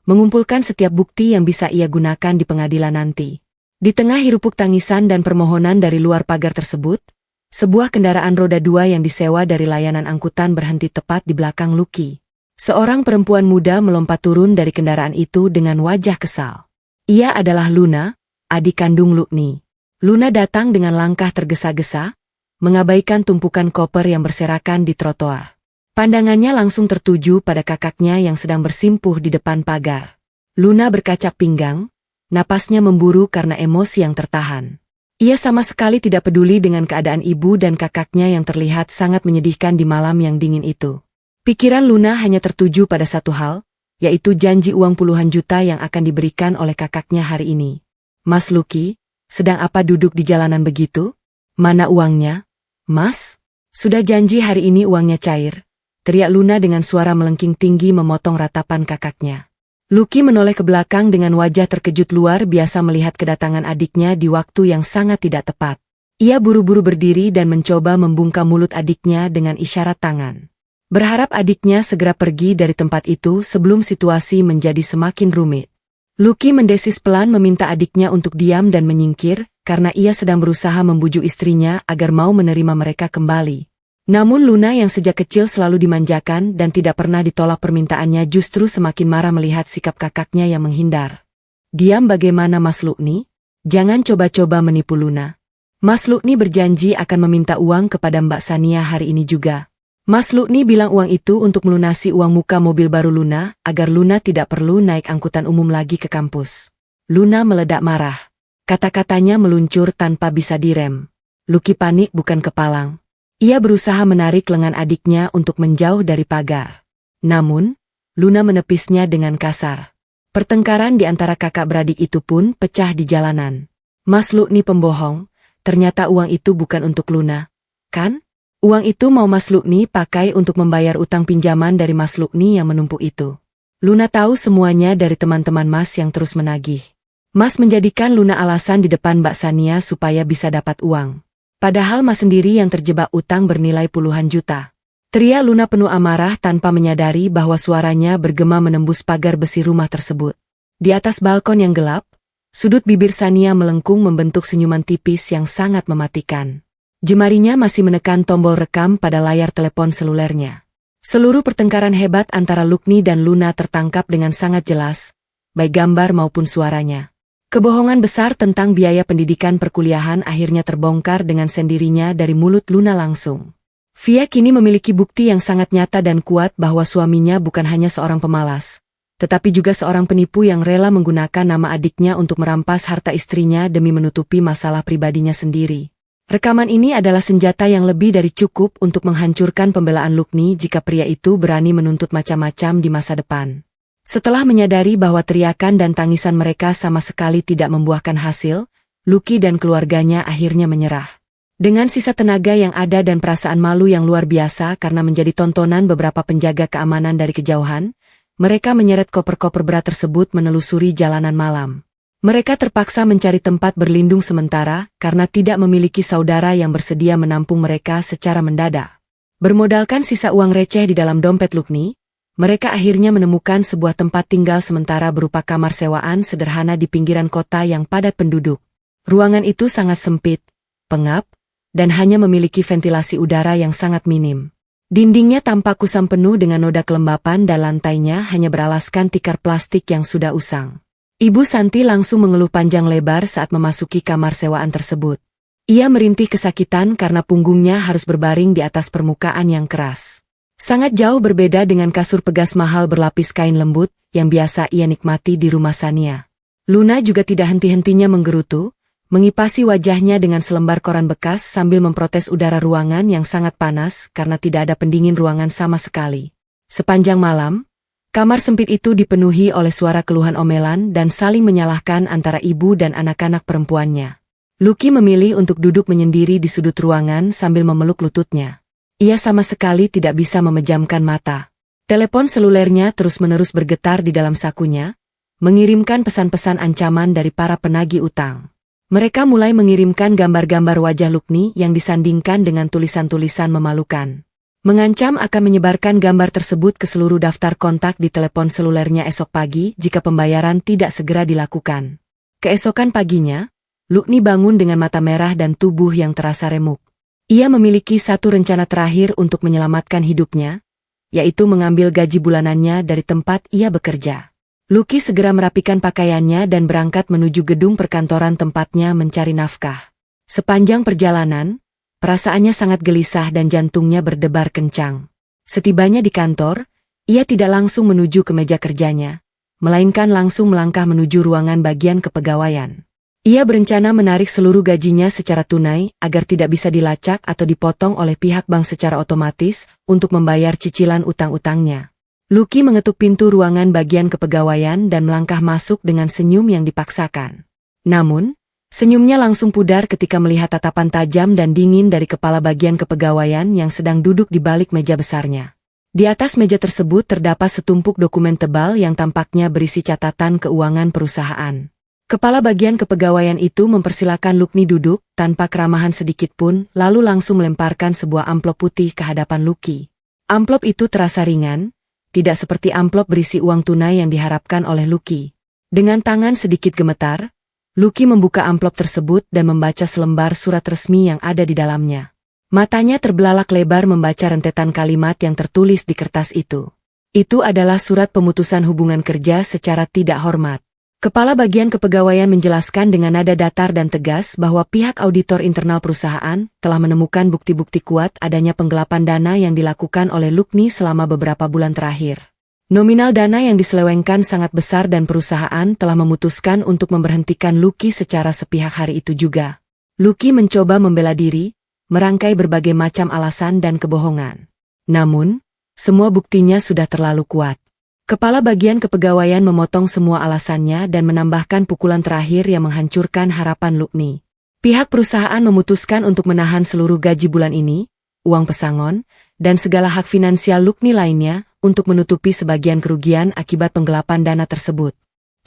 mengumpulkan setiap bukti yang bisa ia gunakan di pengadilan nanti. Di tengah hirupuk tangisan dan permohonan dari luar pagar tersebut, sebuah kendaraan roda 2 yang disewa dari layanan angkutan berhenti tepat di belakang Lucky. Seorang perempuan muda melompat turun dari kendaraan itu dengan wajah kesal. Ia adalah Luna, adik kandung Lukni. Luna datang dengan langkah tergesa-gesa, mengabaikan tumpukan koper yang berserakan di trotoar. Pandangannya langsung tertuju pada kakaknya yang sedang bersimpuh di depan pagar. Luna berkacak pinggang, napasnya memburu karena emosi yang tertahan. Ia sama sekali tidak peduli dengan keadaan ibu dan kakaknya yang terlihat sangat menyedihkan di malam yang dingin itu. Pikiran Luna hanya tertuju pada satu hal, yaitu janji uang puluhan juta yang akan diberikan oleh kakaknya hari ini. Mas Lucky, sedang apa duduk di jalanan begitu? Mana uangnya? Mas? Sudah janji hari ini uangnya cair, teriak Luna dengan suara melengking tinggi memotong ratapan kakaknya. Lucky menoleh ke belakang dengan wajah terkejut luar biasa melihat kedatangan adiknya di waktu yang sangat tidak tepat. Ia buru-buru berdiri dan mencoba membungkam mulut adiknya dengan isyarat tangan. berharap adiknya segera pergi dari tempat itu sebelum situasi menjadi semakin rumit. Lucky mendesis pelan meminta adiknya untuk diam dan menyingkir, karena ia sedang berusaha membujuk istrinya agar mau menerima mereka kembali. Namun Luna yang sejak kecil selalu dimanjakan dan tidak pernah ditolak permintaannya justru semakin marah melihat sikap kakaknya yang menghindar. Diam bagaimana Mas Lukni? Jangan coba-coba menipu Luna. Mas Lukni berjanji akan meminta uang kepada Mbak Sania hari ini juga. Mas Lukni bilang uang itu untuk melunasi uang muka mobil baru Luna, agar Luna tidak perlu naik angkutan umum lagi ke kampus. Luna meledak marah. Kata-katanya meluncur tanpa bisa direm. Lucky panik bukan kepalang. Ia berusaha menarik lengan adiknya untuk menjauh dari pagar. Namun, Luna menepisnya dengan kasar. Pertengkaran di antara kakak beradik itu pun pecah di jalanan. Mas Lukni pembohong, ternyata uang itu bukan untuk Luna, kan? Uang itu mau Mas Lukni pakai untuk membayar utang pinjaman dari Mas Lukni yang menumpuk itu. Luna tahu semuanya dari teman-teman Mas yang terus menagih. Mas menjadikan Luna alasan di depan Mbak Sania supaya bisa dapat uang. Padahal Mas sendiri yang terjebak utang bernilai puluhan juta. Teriak Luna penuh amarah tanpa menyadari bahwa suaranya bergema menembus pagar besi rumah tersebut. Di atas balkon yang gelap, sudut bibir Sania melengkung membentuk senyuman tipis yang sangat mematikan. Jemarinya masih menekan tombol rekam pada layar telepon selulernya. Seluruh pertengkaran hebat antara Lukni dan Luna tertangkap dengan sangat jelas, baik gambar maupun suaranya. Kebohongan besar tentang biaya pendidikan perkuliahan akhirnya terbongkar dengan sendirinya dari mulut Luna langsung. Via kini memiliki bukti yang sangat nyata dan kuat bahwa suaminya bukan hanya seorang pemalas, tetapi juga seorang penipu yang rela menggunakan nama adiknya untuk merampas harta istrinya demi menutupi masalah pribadinya sendiri. Rekaman ini adalah senjata yang lebih dari cukup untuk menghancurkan pembelaan Lukni jika pria itu berani menuntut macam-macam di masa depan. Setelah menyadari bahwa teriakan dan tangisan mereka sama sekali tidak membuahkan hasil, Lucky dan keluarganya akhirnya menyerah. Dengan sisa tenaga yang ada dan perasaan malu yang luar biasa karena menjadi tontonan beberapa penjaga keamanan dari kejauhan, mereka menyeret koper-koper berat tersebut menelusuri jalanan malam. Mereka terpaksa mencari tempat berlindung sementara karena tidak memiliki saudara yang bersedia menampung mereka secara mendadak. Bermodalkan sisa uang receh di dalam dompet Lukni, mereka akhirnya menemukan sebuah tempat tinggal sementara berupa kamar sewaan sederhana di pinggiran kota yang padat penduduk. Ruangan itu sangat sempit, pengap, dan hanya memiliki ventilasi udara yang sangat minim. Dindingnya tampak kusam penuh dengan noda kelembapan dan lantainya hanya beralaskan tikar plastik yang sudah usang. Ibu Santi langsung mengeluh panjang lebar saat memasuki kamar sewaan tersebut. Ia merintih kesakitan karena punggungnya harus berbaring di atas permukaan yang keras. Sangat jauh berbeda dengan kasur pegas mahal berlapis kain lembut yang biasa ia nikmati di rumah Sania. Luna juga tidak henti-hentinya menggerutu, mengipasi wajahnya dengan selembar koran bekas sambil memprotes udara ruangan yang sangat panas karena tidak ada pendingin ruangan sama sekali. Sepanjang malam, kamar sempit itu dipenuhi oleh suara keluhan omelan dan saling menyalahkan antara ibu dan anak-anak perempuannya. Lucky memilih untuk duduk menyendiri di sudut ruangan sambil memeluk lututnya. Ia sama sekali tidak bisa memejamkan mata. Telepon selulernya terus-menerus bergetar di dalam sakunya, mengirimkan pesan-pesan ancaman dari para penagih utang. Mereka mulai mengirimkan gambar-gambar wajah Lukni yang disandingkan dengan tulisan-tulisan memalukan. Mengancam akan menyebarkan gambar tersebut ke seluruh daftar kontak di telepon selulernya esok pagi jika pembayaran tidak segera dilakukan. Keesokan paginya, Lukni bangun dengan mata merah dan tubuh yang terasa remuk. Ia memiliki satu rencana terakhir untuk menyelamatkan hidupnya, yaitu mengambil gaji bulanannya dari tempat ia bekerja. Lucky segera merapikan pakaiannya dan berangkat menuju gedung perkantoran tempatnya mencari nafkah. Sepanjang perjalanan, perasaannya sangat gelisah dan jantungnya berdebar kencang. Setibanya di kantor, ia tidak langsung menuju ke meja kerjanya, melainkan langsung melangkah menuju ruangan bagian kepegawaian. Ia berencana menarik seluruh gajinya secara tunai agar tidak bisa dilacak atau dipotong oleh pihak bank secara otomatis untuk membayar cicilan utang-utangnya. Lucky mengetuk pintu ruangan bagian kepegawaian dan melangkah masuk dengan senyum yang dipaksakan. Namun, senyumnya langsung pudar ketika melihat tatapan tajam dan dingin dari kepala bagian kepegawaian yang sedang duduk di balik meja besarnya. Di atas meja tersebut terdapat setumpuk dokumen tebal yang tampaknya berisi catatan keuangan perusahaan. Kepala bagian kepegawaian itu mempersilakan Lukni duduk tanpa keramahan sedikit pun, lalu langsung melemparkan sebuah amplop putih ke hadapan Lucky. Amplop itu terasa ringan, tidak seperti amplop berisi uang tunai yang diharapkan oleh Lucky. Dengan tangan sedikit gemetar, Lucky membuka amplop tersebut dan membaca selembar surat resmi yang ada di dalamnya. Matanya terbelalak lebar membaca rentetan kalimat yang tertulis di kertas itu. Itu adalah surat pemutusan hubungan kerja secara tidak hormat. Kepala bagian kepegawaian menjelaskan dengan nada datar dan tegas bahwa pihak auditor internal perusahaan telah menemukan bukti-bukti kuat adanya penggelapan dana yang dilakukan oleh Lucky selama beberapa bulan terakhir. Nominal dana yang diselewengkan sangat besar dan perusahaan telah memutuskan untuk memberhentikan Lucky secara sepihak hari itu juga. Lucky mencoba membela diri, merangkai berbagai macam alasan dan kebohongan. Namun, semua buktinya sudah terlalu kuat. Kepala bagian kepegawaian memotong semua alasannya dan menambahkan pukulan terakhir yang menghancurkan harapan Lucky. Pihak perusahaan memutuskan untuk menahan seluruh gaji bulan ini, uang pesangon, dan segala hak finansial Lucky lainnya untuk menutupi sebagian kerugian akibat penggelapan dana tersebut.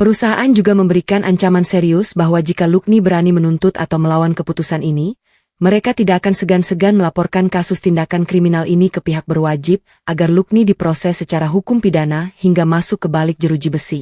Perusahaan juga memberikan ancaman serius bahwa jika Lucky berani menuntut atau melawan keputusan ini, mereka tidak akan segan-segan melaporkan kasus tindakan kriminal ini ke pihak berwajib agar Lucky diproses secara hukum pidana hingga masuk ke balik jeruji besi.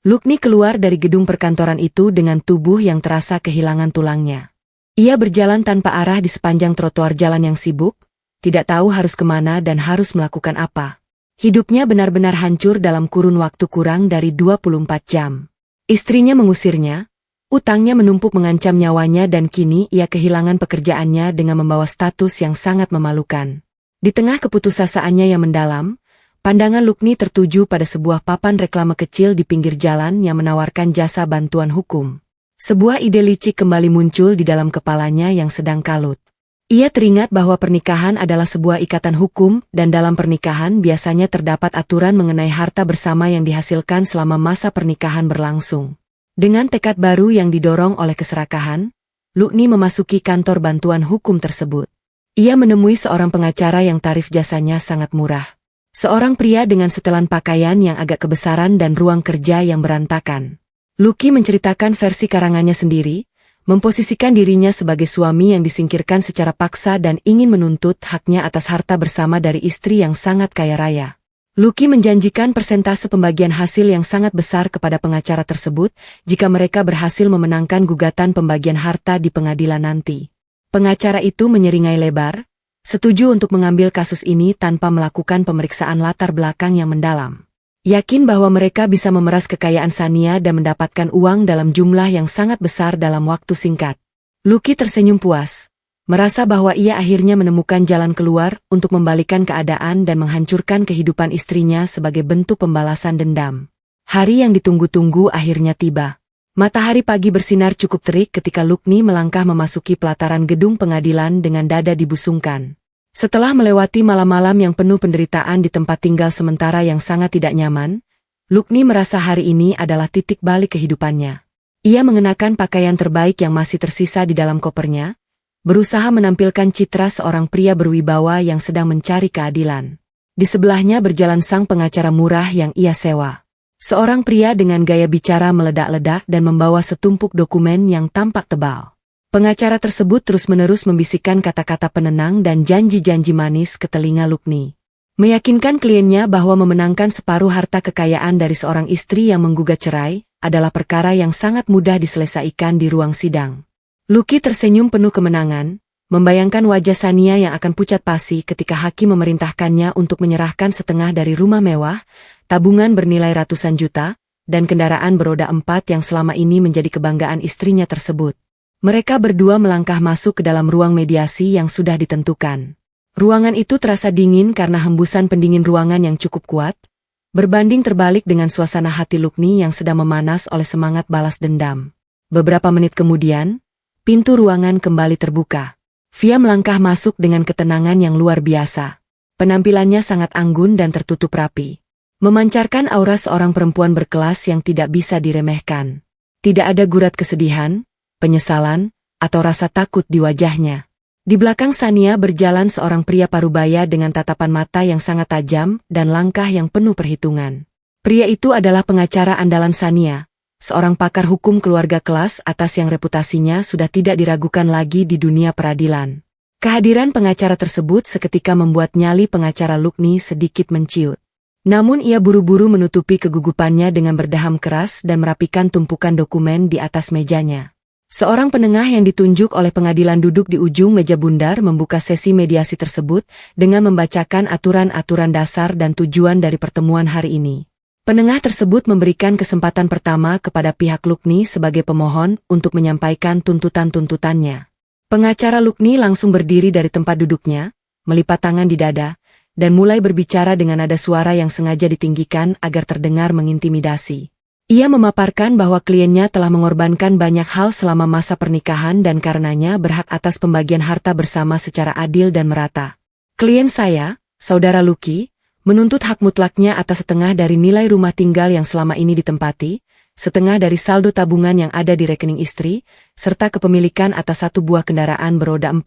Lucky keluar dari gedung perkantoran itu dengan tubuh yang terasa kehilangan tulangnya. Ia berjalan tanpa arah di sepanjang trotoar jalan yang sibuk, tidak tahu harus kemana dan harus melakukan apa. Hidupnya benar-benar hancur dalam kurun waktu kurang dari 24 jam. Istrinya mengusirnya. Utangnya menumpuk mengancam nyawanya dan kini ia kehilangan pekerjaannya dengan membawa status yang sangat memalukan. Di tengah keputusasiaannya yang mendalam, pandangan Lucky tertuju pada sebuah papan reklame kecil di pinggir jalan yang menawarkan jasa bantuan hukum. Sebuah ide licik kembali muncul di dalam kepalanya yang sedang kalut. Ia teringat bahwa pernikahan adalah sebuah ikatan hukum dan dalam pernikahan biasanya terdapat aturan mengenai harta bersama yang dihasilkan selama masa pernikahan berlangsung. Dengan tekad baru yang didorong oleh keserakahan, Lucky memasuki kantor bantuan hukum tersebut. Ia menemui seorang pengacara yang tarif jasanya sangat murah. Seorang pria dengan setelan pakaian yang agak kebesaran dan ruang kerja yang berantakan. Lucky menceritakan versi karangannya sendiri, memposisikan dirinya sebagai suami yang disingkirkan secara paksa dan ingin menuntut haknya atas harta bersama dari istri yang sangat kaya raya. Lucky menjanjikan persentase pembagian hasil yang sangat besar kepada pengacara tersebut jika mereka berhasil memenangkan gugatan pembagian harta di pengadilan nanti. Pengacara itu menyeringai lebar, setuju untuk mengambil kasus ini tanpa melakukan pemeriksaan latar belakang yang mendalam. Yakin bahwa mereka bisa memeras kekayaan Sania dan mendapatkan uang dalam jumlah yang sangat besar dalam waktu singkat. Lucky tersenyum puas. Merasa bahwa ia akhirnya menemukan jalan keluar untuk membalikan keadaan dan menghancurkan kehidupan istrinya sebagai bentuk pembalasan dendam. Hari yang ditunggu-tunggu akhirnya tiba. Matahari pagi bersinar cukup terik ketika Lucky melangkah memasuki pelataran gedung pengadilan dengan dada dibusungkan. Setelah melewati malam-malam yang penuh penderitaan di tempat tinggal sementara yang sangat tidak nyaman, Lucky merasa hari ini adalah titik balik kehidupannya. Ia mengenakan pakaian terbaik yang masih tersisa di dalam kopernya, berusaha menampilkan citra seorang pria berwibawa yang sedang mencari keadilan. Di sebelahnya berjalan sang pengacara murah yang ia sewa. Seorang pria dengan gaya bicara meledak-ledak dan membawa setumpuk dokumen yang tampak tebal. Pengacara tersebut terus-menerus membisikkan kata-kata penenang dan janji-janji manis ke telinga Lucky. Meyakinkan kliennya bahwa memenangkan separuh harta kekayaan dari seorang istri yang menggugat cerai adalah perkara yang sangat mudah diselesaikan di ruang sidang. Lucky tersenyum penuh kemenangan, membayangkan wajah Sania yang akan pucat pasi ketika hakim memerintahkannya untuk menyerahkan setengah dari rumah mewah, tabungan bernilai ratusan juta, dan kendaraan beroda 4 yang selama ini menjadi kebanggaan istrinya tersebut. Mereka berdua melangkah masuk ke dalam ruang mediasi yang sudah ditentukan. Ruangan itu terasa dingin karena hembusan pendingin ruangan yang cukup kuat, berbanding terbalik dengan suasana hati Lucky yang sedang memanas oleh semangat balas dendam. Beberapa menit kemudian, pintu ruangan kembali terbuka. Fia melangkah masuk dengan ketenangan yang luar biasa. Penampilannya sangat anggun dan tertutup rapi. Memancarkan aura seorang perempuan berkelas yang tidak bisa diremehkan. Tidak ada gurat kesedihan, penyesalan, atau rasa takut di wajahnya. Di belakang Sania berjalan seorang pria parubaya dengan tatapan mata yang sangat tajam dan langkah yang penuh perhitungan. Pria itu adalah pengacara andalan Sania, seorang pakar hukum keluarga kelas atas yang reputasinya sudah tidak diragukan lagi di dunia peradilan. Kehadiran pengacara tersebut seketika membuat nyali pengacara Lukni sedikit menciut. Namun ia buru-buru menutupi kegugupannya dengan berdaham keras dan merapikan tumpukan dokumen di atas mejanya. Seorang penengah yang ditunjuk oleh pengadilan duduk di ujung meja bundar membuka sesi mediasi tersebut dengan membacakan aturan-aturan dasar dan tujuan dari pertemuan hari ini. Penengah tersebut memberikan kesempatan pertama kepada pihak Lukni sebagai pemohon untuk menyampaikan tuntutan-tuntutannya. Pengacara Lukni langsung berdiri dari tempat duduknya, melipat tangan di dada, dan mulai berbicara dengan nada suara yang sengaja ditinggikan agar terdengar mengintimidasi. Ia memaparkan bahwa kliennya telah mengorbankan banyak hal selama masa pernikahan dan karenanya berhak atas pembagian harta bersama secara adil dan merata. Klien saya, Saudara Luki, menuntut hak mutlaknya atas setengah dari nilai rumah tinggal yang selama ini ditempati, setengah dari saldo tabungan yang ada di rekening istri, serta kepemilikan atas 1 buah kendaraan beroda 4.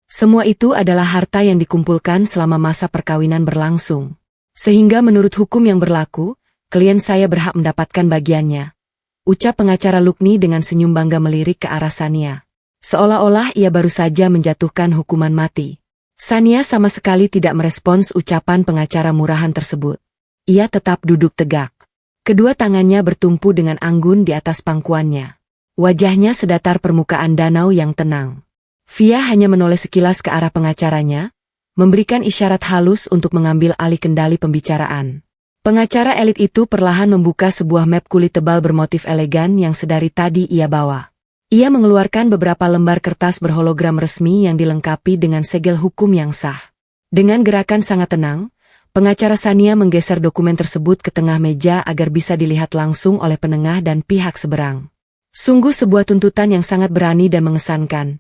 Semua itu adalah harta yang dikumpulkan selama masa perkawinan berlangsung. Sehingga menurut hukum yang berlaku, klien saya berhak mendapatkan bagiannya. Ucap pengacara Lukni dengan senyum bangga melirik ke arah Sania. Seolah-olah ia baru saja menjatuhkan hukuman mati. Sania sama sekali tidak merespons ucapan pengacara murahan tersebut. Ia tetap duduk tegak. Kedua tangannya bertumpu dengan anggun di atas pangkuannya. Wajahnya sedatar permukaan danau yang tenang. Via hanya menoleh sekilas ke arah pengacaranya, memberikan isyarat halus untuk mengambil alih kendali pembicaraan. Pengacara elit itu perlahan membuka sebuah map kulit tebal bermotif elegan yang sedari tadi ia bawa. Ia mengeluarkan beberapa lembar kertas berhologram resmi yang dilengkapi dengan segel hukum yang sah. Dengan gerakan sangat tenang, pengacara Sania menggeser dokumen tersebut ke tengah meja agar bisa dilihat langsung oleh penengah dan pihak seberang. Sungguh sebuah tuntutan yang sangat berani dan mengesankan,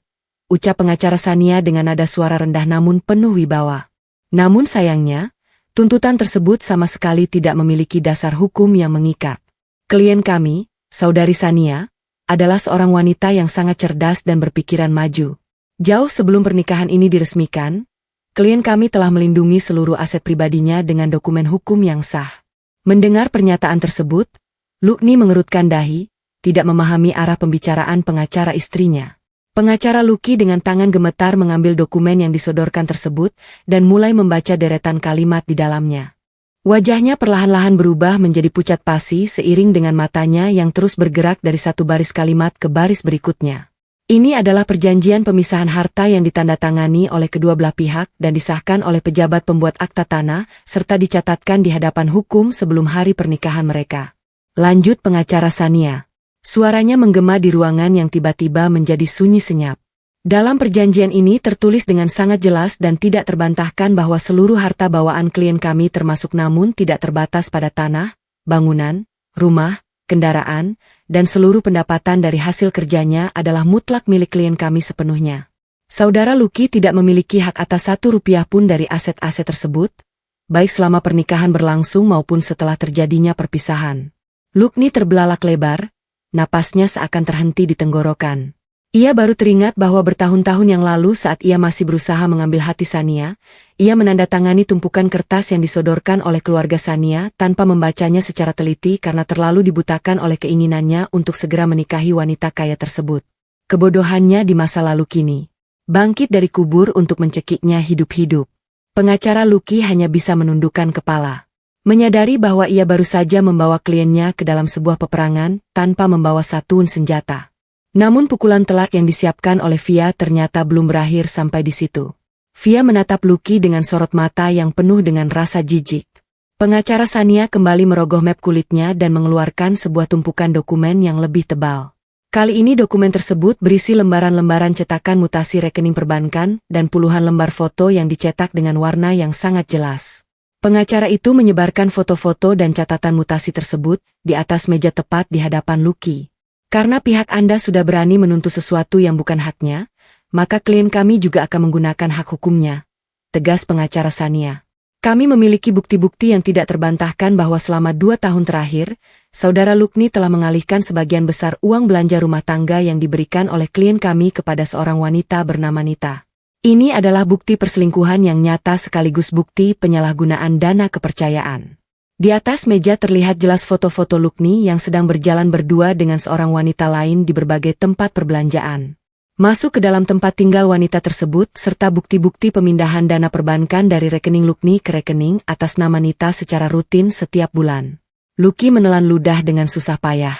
ucap pengacara Sania dengan nada suara rendah namun penuh wibawa. Namun sayangnya, tuntutan tersebut sama sekali tidak memiliki dasar hukum yang mengikat. Klien kami, Saudari Sania, adalah seorang wanita yang sangat cerdas dan berpikiran maju. Jauh sebelum pernikahan ini diresmikan, klien kami telah melindungi seluruh aset pribadinya dengan dokumen hukum yang sah. Mendengar pernyataan tersebut, Lukni mengerutkan dahi, tidak memahami arah pembicaraan pengacara istrinya. Pengacara Luki dengan tangan gemetar mengambil dokumen yang disodorkan tersebut dan mulai membaca deretan kalimat di dalamnya. Wajahnya perlahan-lahan berubah menjadi pucat pasi seiring dengan matanya yang terus bergerak dari satu baris kalimat ke baris berikutnya. Ini adalah perjanjian pemisahan harta yang ditandatangani oleh kedua belah pihak dan disahkan oleh pejabat pembuat akta tanah, serta dicatatkan di hadapan hukum sebelum hari pernikahan mereka. Lanjut pengacara Sania. Suaranya menggema di ruangan yang tiba-tiba menjadi sunyi senyap. Dalam perjanjian ini tertulis dengan sangat jelas dan tidak terbantahkan bahwa seluruh harta bawaan klien kami termasuk namun tidak terbatas pada tanah, bangunan, rumah, kendaraan, dan seluruh pendapatan dari hasil kerjanya adalah mutlak milik klien kami sepenuhnya. Saudara Luki tidak memiliki hak atas 1 rupiah pun dari aset-aset tersebut, baik selama pernikahan berlangsung maupun setelah terjadinya perpisahan. Lukni terbelalak lebar, napasnya seakan terhenti di tenggorokan. Ia baru teringat bahwa bertahun-tahun yang lalu saat ia masih berusaha mengambil hati Sania, ia menandatangani tumpukan kertas yang disodorkan oleh keluarga Sania tanpa membacanya secara teliti karena terlalu dibutakan oleh keinginannya untuk segera menikahi wanita kaya tersebut. Kebodohannya di masa lalu kini bangkit dari kubur untuk mencekiknya hidup-hidup. Pengacara Luki hanya bisa menundukkan kepala. Menyadari bahwa ia baru saja membawa kliennya ke dalam sebuah peperangan tanpa membawa satuan senjata. Namun pukulan telak yang disiapkan oleh Via ternyata belum berakhir sampai di situ. Via menatap Luki dengan sorot mata yang penuh dengan rasa jijik. Pengacara Sania kembali merogoh map kulitnya dan mengeluarkan sebuah tumpukan dokumen yang lebih tebal. Kali ini dokumen tersebut berisi lembaran-lembaran cetakan mutasi rekening perbankan dan puluhan lembar foto yang dicetak dengan warna yang sangat jelas. Pengacara itu menyebarkan foto-foto dan catatan mutasi tersebut di atas meja tepat di hadapan Luki. Karena pihak Anda sudah berani menuntut sesuatu yang bukan haknya, maka klien kami juga akan menggunakan hak hukumnya, tegas pengacara Sania. Kami memiliki bukti-bukti yang tidak terbantahkan bahwa selama 2 tahun terakhir, Saudara Lukni telah mengalihkan sebagian besar uang belanja rumah tangga yang diberikan oleh klien kami kepada seorang wanita bernama Nita. Ini adalah bukti perselingkuhan yang nyata sekaligus bukti penyalahgunaan dana kepercayaan. Di atas meja terlihat jelas foto-foto Lukni yang sedang berjalan berdua dengan seorang wanita lain di berbagai tempat perbelanjaan. Masuk ke dalam tempat tinggal wanita tersebut serta bukti-bukti pemindahan dana perbankan dari rekening Lukni ke rekening atas nama Nita secara rutin setiap bulan. Luki menelan ludah dengan susah payah.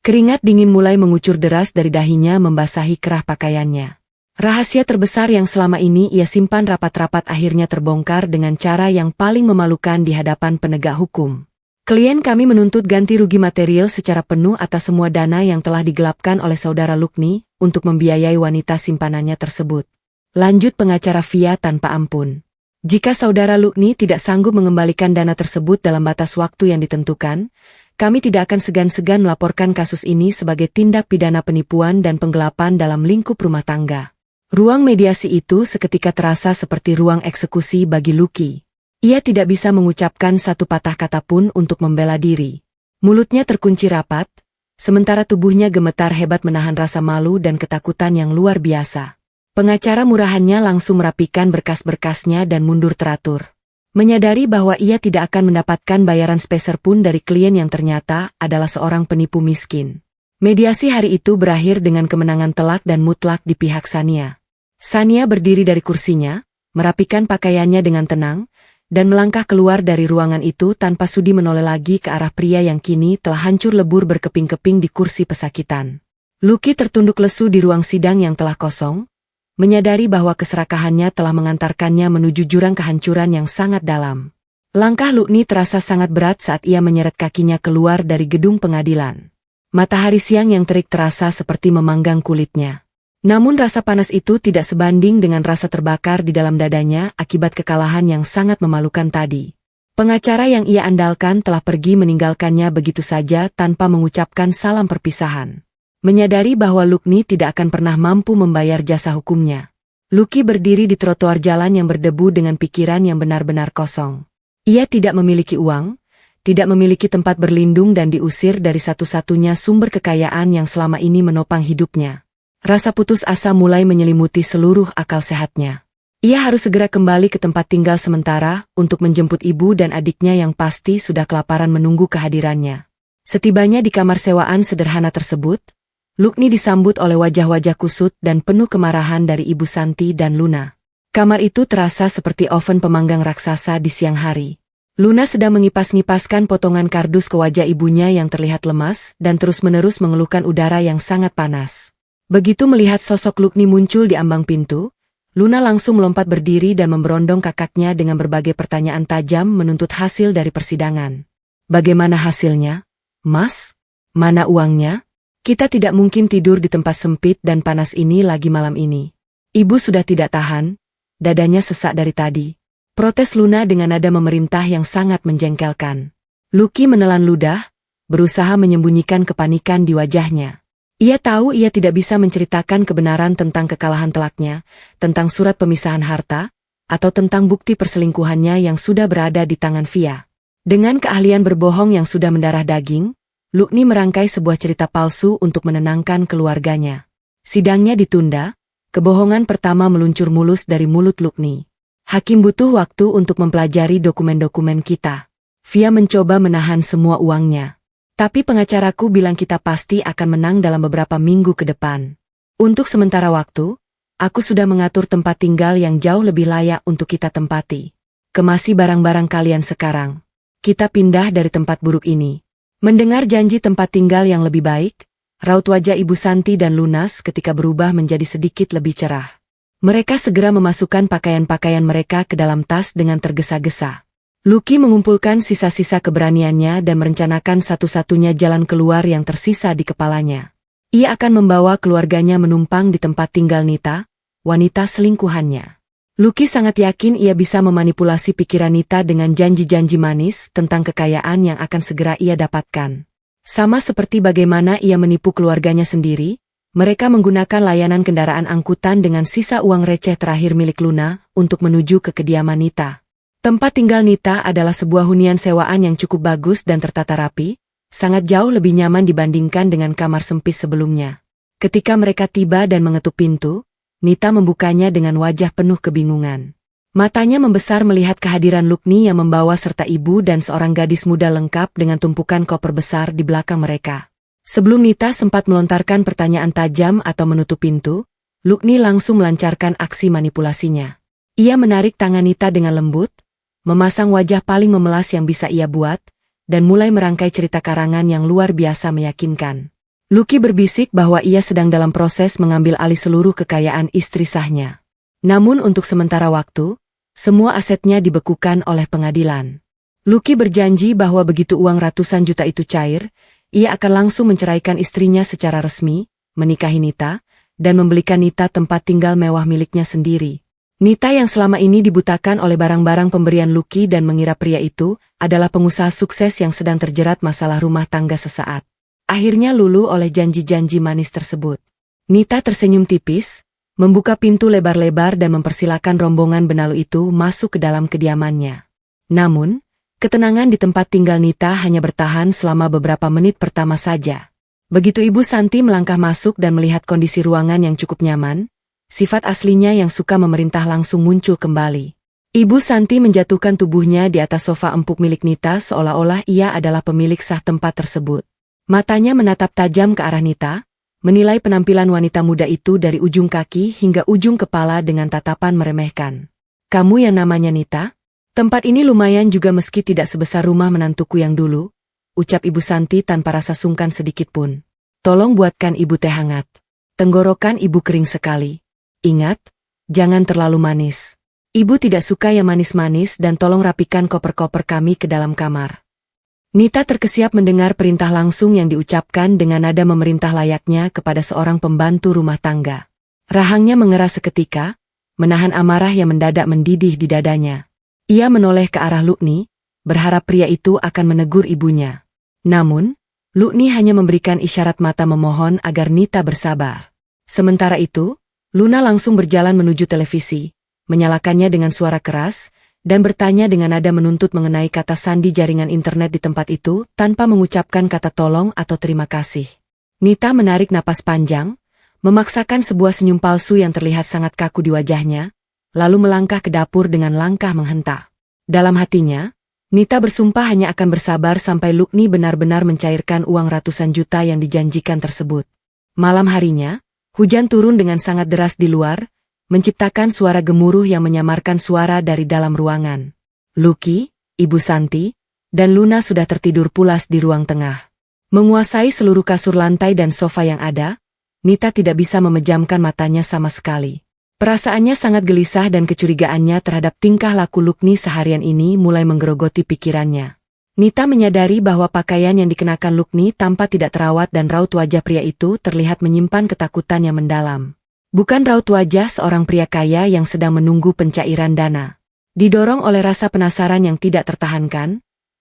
Keringat dingin mulai mengucur deras dari dahinya membasahi kerah pakaiannya. Rahasia terbesar yang selama ini ia simpan rapat-rapat akhirnya terbongkar dengan cara yang paling memalukan di hadapan penegak hukum. Klien kami menuntut ganti rugi material secara penuh atas semua dana yang telah digelapkan oleh saudara Lukni untuk membiayai wanita simpanannya tersebut. Lanjut pengacara Via tanpa ampun. Jika saudara Lukni tidak sanggup mengembalikan dana tersebut dalam batas waktu yang ditentukan, kami tidak akan segan-segan melaporkan kasus ini sebagai tindak pidana penipuan dan penggelapan dalam lingkup rumah tangga. Ruang mediasi itu seketika terasa seperti ruang eksekusi bagi Luki. Ia tidak bisa mengucapkan satu patah kata pun untuk membela diri. Mulutnya terkunci rapat, sementara tubuhnya gemetar hebat menahan rasa malu dan ketakutan yang luar biasa. Pengacara murahannya langsung merapikan berkas-berkasnya dan mundur teratur. Menyadari bahwa ia tidak akan mendapatkan bayaran sepeser pun dari klien yang ternyata adalah seorang penipu miskin. Mediasi hari itu berakhir dengan kemenangan telak dan mutlak di pihak Sania. Sania berdiri dari kursinya, merapikan pakaiannya dengan tenang, dan melangkah keluar dari ruangan itu tanpa sudi menoleh lagi ke arah pria yang kini telah hancur lebur berkeping-keping di kursi pesakitan. Luki tertunduk lesu di ruang sidang yang telah kosong, menyadari bahwa keserakahannya telah mengantarkannya menuju jurang kehancuran yang sangat dalam. Langkah Lukni terasa sangat berat saat ia menyeret kakinya keluar dari gedung pengadilan. Matahari siang yang terik terasa seperti memanggang kulitnya. Namun rasa panas itu tidak sebanding dengan rasa terbakar di dalam dadanya akibat kekalahan yang sangat memalukan tadi. Pengacara yang ia andalkan telah pergi meninggalkannya begitu saja tanpa mengucapkan salam perpisahan. Menyadari bahwa Lukni tidak akan pernah mampu membayar jasa hukumnya. Luki berdiri di trotoar jalan yang berdebu dengan pikiran yang benar-benar kosong. Ia tidak memiliki uang, tidak memiliki tempat berlindung dan diusir dari satu-satunya sumber kekayaan yang selama ini menopang hidupnya. Rasa putus asa mulai menyelimuti seluruh akal sehatnya. Ia harus segera kembali ke tempat tinggal sementara untuk menjemput ibu dan adiknya yang pasti sudah kelaparan menunggu kehadirannya. Setibanya di kamar sewaan sederhana tersebut, Lukni disambut oleh wajah-wajah kusut dan penuh kemarahan dari Ibu Santi dan Luna. Kamar itu terasa seperti oven pemanggang raksasa di siang hari. Luna sedang mengipas-ngipaskan potongan kardus ke wajah ibunya yang terlihat lemas dan terus-menerus mengeluhkan udara yang sangat panas. Begitu melihat sosok Lukni muncul di ambang pintu, Luna langsung melompat berdiri dan memberondong kakaknya dengan berbagai pertanyaan tajam menuntut hasil dari persidangan. Bagaimana hasilnya? Mas? Mana uangnya? Kita tidak mungkin tidur di tempat sempit dan panas ini lagi malam ini. Ibu sudah tidak tahan, dadanya sesak dari tadi. Protes Luna dengan nada memerintah yang sangat menjengkelkan. Luki menelan ludah, berusaha menyembunyikan kepanikan di wajahnya. Ia tahu ia tidak bisa menceritakan kebenaran tentang kekalahan telaknya, tentang surat pemisahan harta, atau tentang bukti perselingkuhannya yang sudah berada di tangan Via. Dengan keahlian berbohong yang sudah mendarah daging, Lukni merangkai sebuah cerita palsu untuk menenangkan keluarganya. Sidangnya ditunda, kebohongan pertama meluncur mulus dari mulut Lukni. Hakim butuh waktu untuk mempelajari dokumen-dokumen kita. Via mencoba menahan semua uangnya. Tapi pengacaraku bilang kita pasti akan menang dalam beberapa minggu ke depan. Untuk sementara waktu, aku sudah mengatur tempat tinggal yang jauh lebih layak untuk kita tempati. Kemasi barang-barang kalian sekarang. Kita pindah dari tempat buruk ini. Mendengar janji tempat tinggal yang lebih baik, raut wajah Ibu Santi dan Lunas ketika berubah menjadi sedikit lebih cerah. Mereka segera memasukkan pakaian-pakaian mereka ke dalam tas dengan tergesa-gesa. Luki mengumpulkan sisa-sisa keberaniannya dan merencanakan satu-satunya jalan keluar yang tersisa di kepalanya. Ia akan membawa keluarganya menumpang di tempat tinggal Nita, wanita selingkuhannya. Luki sangat yakin ia bisa memanipulasi pikiran Nita dengan janji-janji manis tentang kekayaan yang akan segera ia dapatkan. Sama seperti bagaimana ia menipu keluarganya sendiri, mereka menggunakan layanan kendaraan angkutan dengan sisa uang receh terakhir milik Luna untuk menuju ke kediaman Nita. Tempat tinggal Nita adalah sebuah hunian sewaan yang cukup bagus dan tertata rapi, sangat jauh lebih nyaman dibandingkan dengan kamar sempit sebelumnya. Ketika mereka tiba dan mengetuk pintu, Nita membukanya dengan wajah penuh kebingungan. Matanya membesar melihat kehadiran Lukni yang membawa serta ibu dan seorang gadis muda lengkap dengan tumpukan koper besar di belakang mereka. Sebelum Nita sempat melontarkan pertanyaan tajam atau menutup pintu, Lukni langsung melancarkan aksi manipulasinya. Ia menarik tangan Nita dengan lembut, memasang wajah paling memelas yang bisa ia buat, dan mulai merangkai cerita karangan yang luar biasa meyakinkan. Lucky berbisik bahwa ia sedang dalam proses mengambil alih seluruh kekayaan istri sahnya. Namun untuk sementara waktu, semua asetnya dibekukan oleh pengadilan. Lucky berjanji bahwa begitu uang ratusan juta itu cair, ia akan langsung menceraikan istrinya secara resmi, menikahi Nita, dan membelikan Nita tempat tinggal mewah miliknya sendiri. Nita yang selama ini dibutakan oleh barang-barang pemberian Lucky dan mengira pria itu adalah pengusaha sukses yang sedang terjerat masalah rumah tangga sesaat. Akhirnya luluh oleh janji-janji manis tersebut. Nita tersenyum tipis, membuka pintu lebar-lebar dan mempersilakan rombongan benalu itu masuk ke dalam kediamannya. Namun, ketenangan di tempat tinggal Nita hanya bertahan selama beberapa menit pertama saja. Begitu Ibu Santi melangkah masuk dan melihat kondisi ruangan yang cukup nyaman, sifat aslinya yang suka memerintah langsung muncul kembali. Ibu Santi menjatuhkan tubuhnya di atas sofa empuk milik Nita seolah-olah ia adalah pemilik sah tempat tersebut. Matanya menatap tajam ke arah Nita, menilai penampilan wanita muda itu dari ujung kaki hingga ujung kepala dengan tatapan meremehkan. "Kamu yang namanya Nita? Tempat ini lumayan juga meski tidak sebesar rumah menantuku yang dulu," ucap Ibu Santi tanpa rasa sungkan sedikitpun. "Tolong buatkan Ibu teh hangat." Tenggorokan Ibu kering sekali. "Ingat, jangan terlalu manis. Ibu tidak suka yang manis-manis dan tolong rapikan koper-koper kami ke dalam kamar." Nita terkesiap mendengar perintah langsung yang diucapkan dengan nada memerintah layaknya kepada seorang pembantu rumah tangga. Rahangnya mengeras seketika, menahan amarah yang mendadak mendidih di dadanya. Ia menoleh ke arah Lukni, berharap pria itu akan menegur ibunya. Namun, Lukni hanya memberikan isyarat mata memohon agar Nita bersabar. Sementara itu, Luna langsung berjalan menuju televisi, menyalakannya dengan suara keras, dan bertanya dengan nada menuntut mengenai kata sandi jaringan internet di tempat itu tanpa mengucapkan kata tolong atau terima kasih. Nita menarik napas panjang, memaksakan sebuah senyum palsu yang terlihat sangat kaku di wajahnya, lalu melangkah ke dapur dengan langkah menghentak. Dalam hatinya, Nita bersumpah hanya akan bersabar sampai Lukni benar-benar mencairkan uang ratusan juta yang dijanjikan tersebut. Malam harinya, hujan turun dengan sangat deras di luar, menciptakan suara gemuruh yang menyamarkan suara dari dalam ruangan. Lucky, Ibu Santi, dan Luna sudah tertidur pulas di ruang tengah. Menguasai seluruh kasur lantai dan sofa yang ada, Nita tidak bisa memejamkan matanya sama sekali. Perasaannya sangat gelisah dan kecurigaannya terhadap tingkah laku Lukni seharian ini mulai menggerogoti pikirannya. Nita menyadari bahwa pakaian yang dikenakan Lukni tampak tidak terawat dan raut wajah pria itu terlihat menyimpan ketakutan yang mendalam. Bukan raut wajah seorang pria kaya yang sedang menunggu pencairan dana. Didorong oleh rasa penasaran yang tidak tertahankan,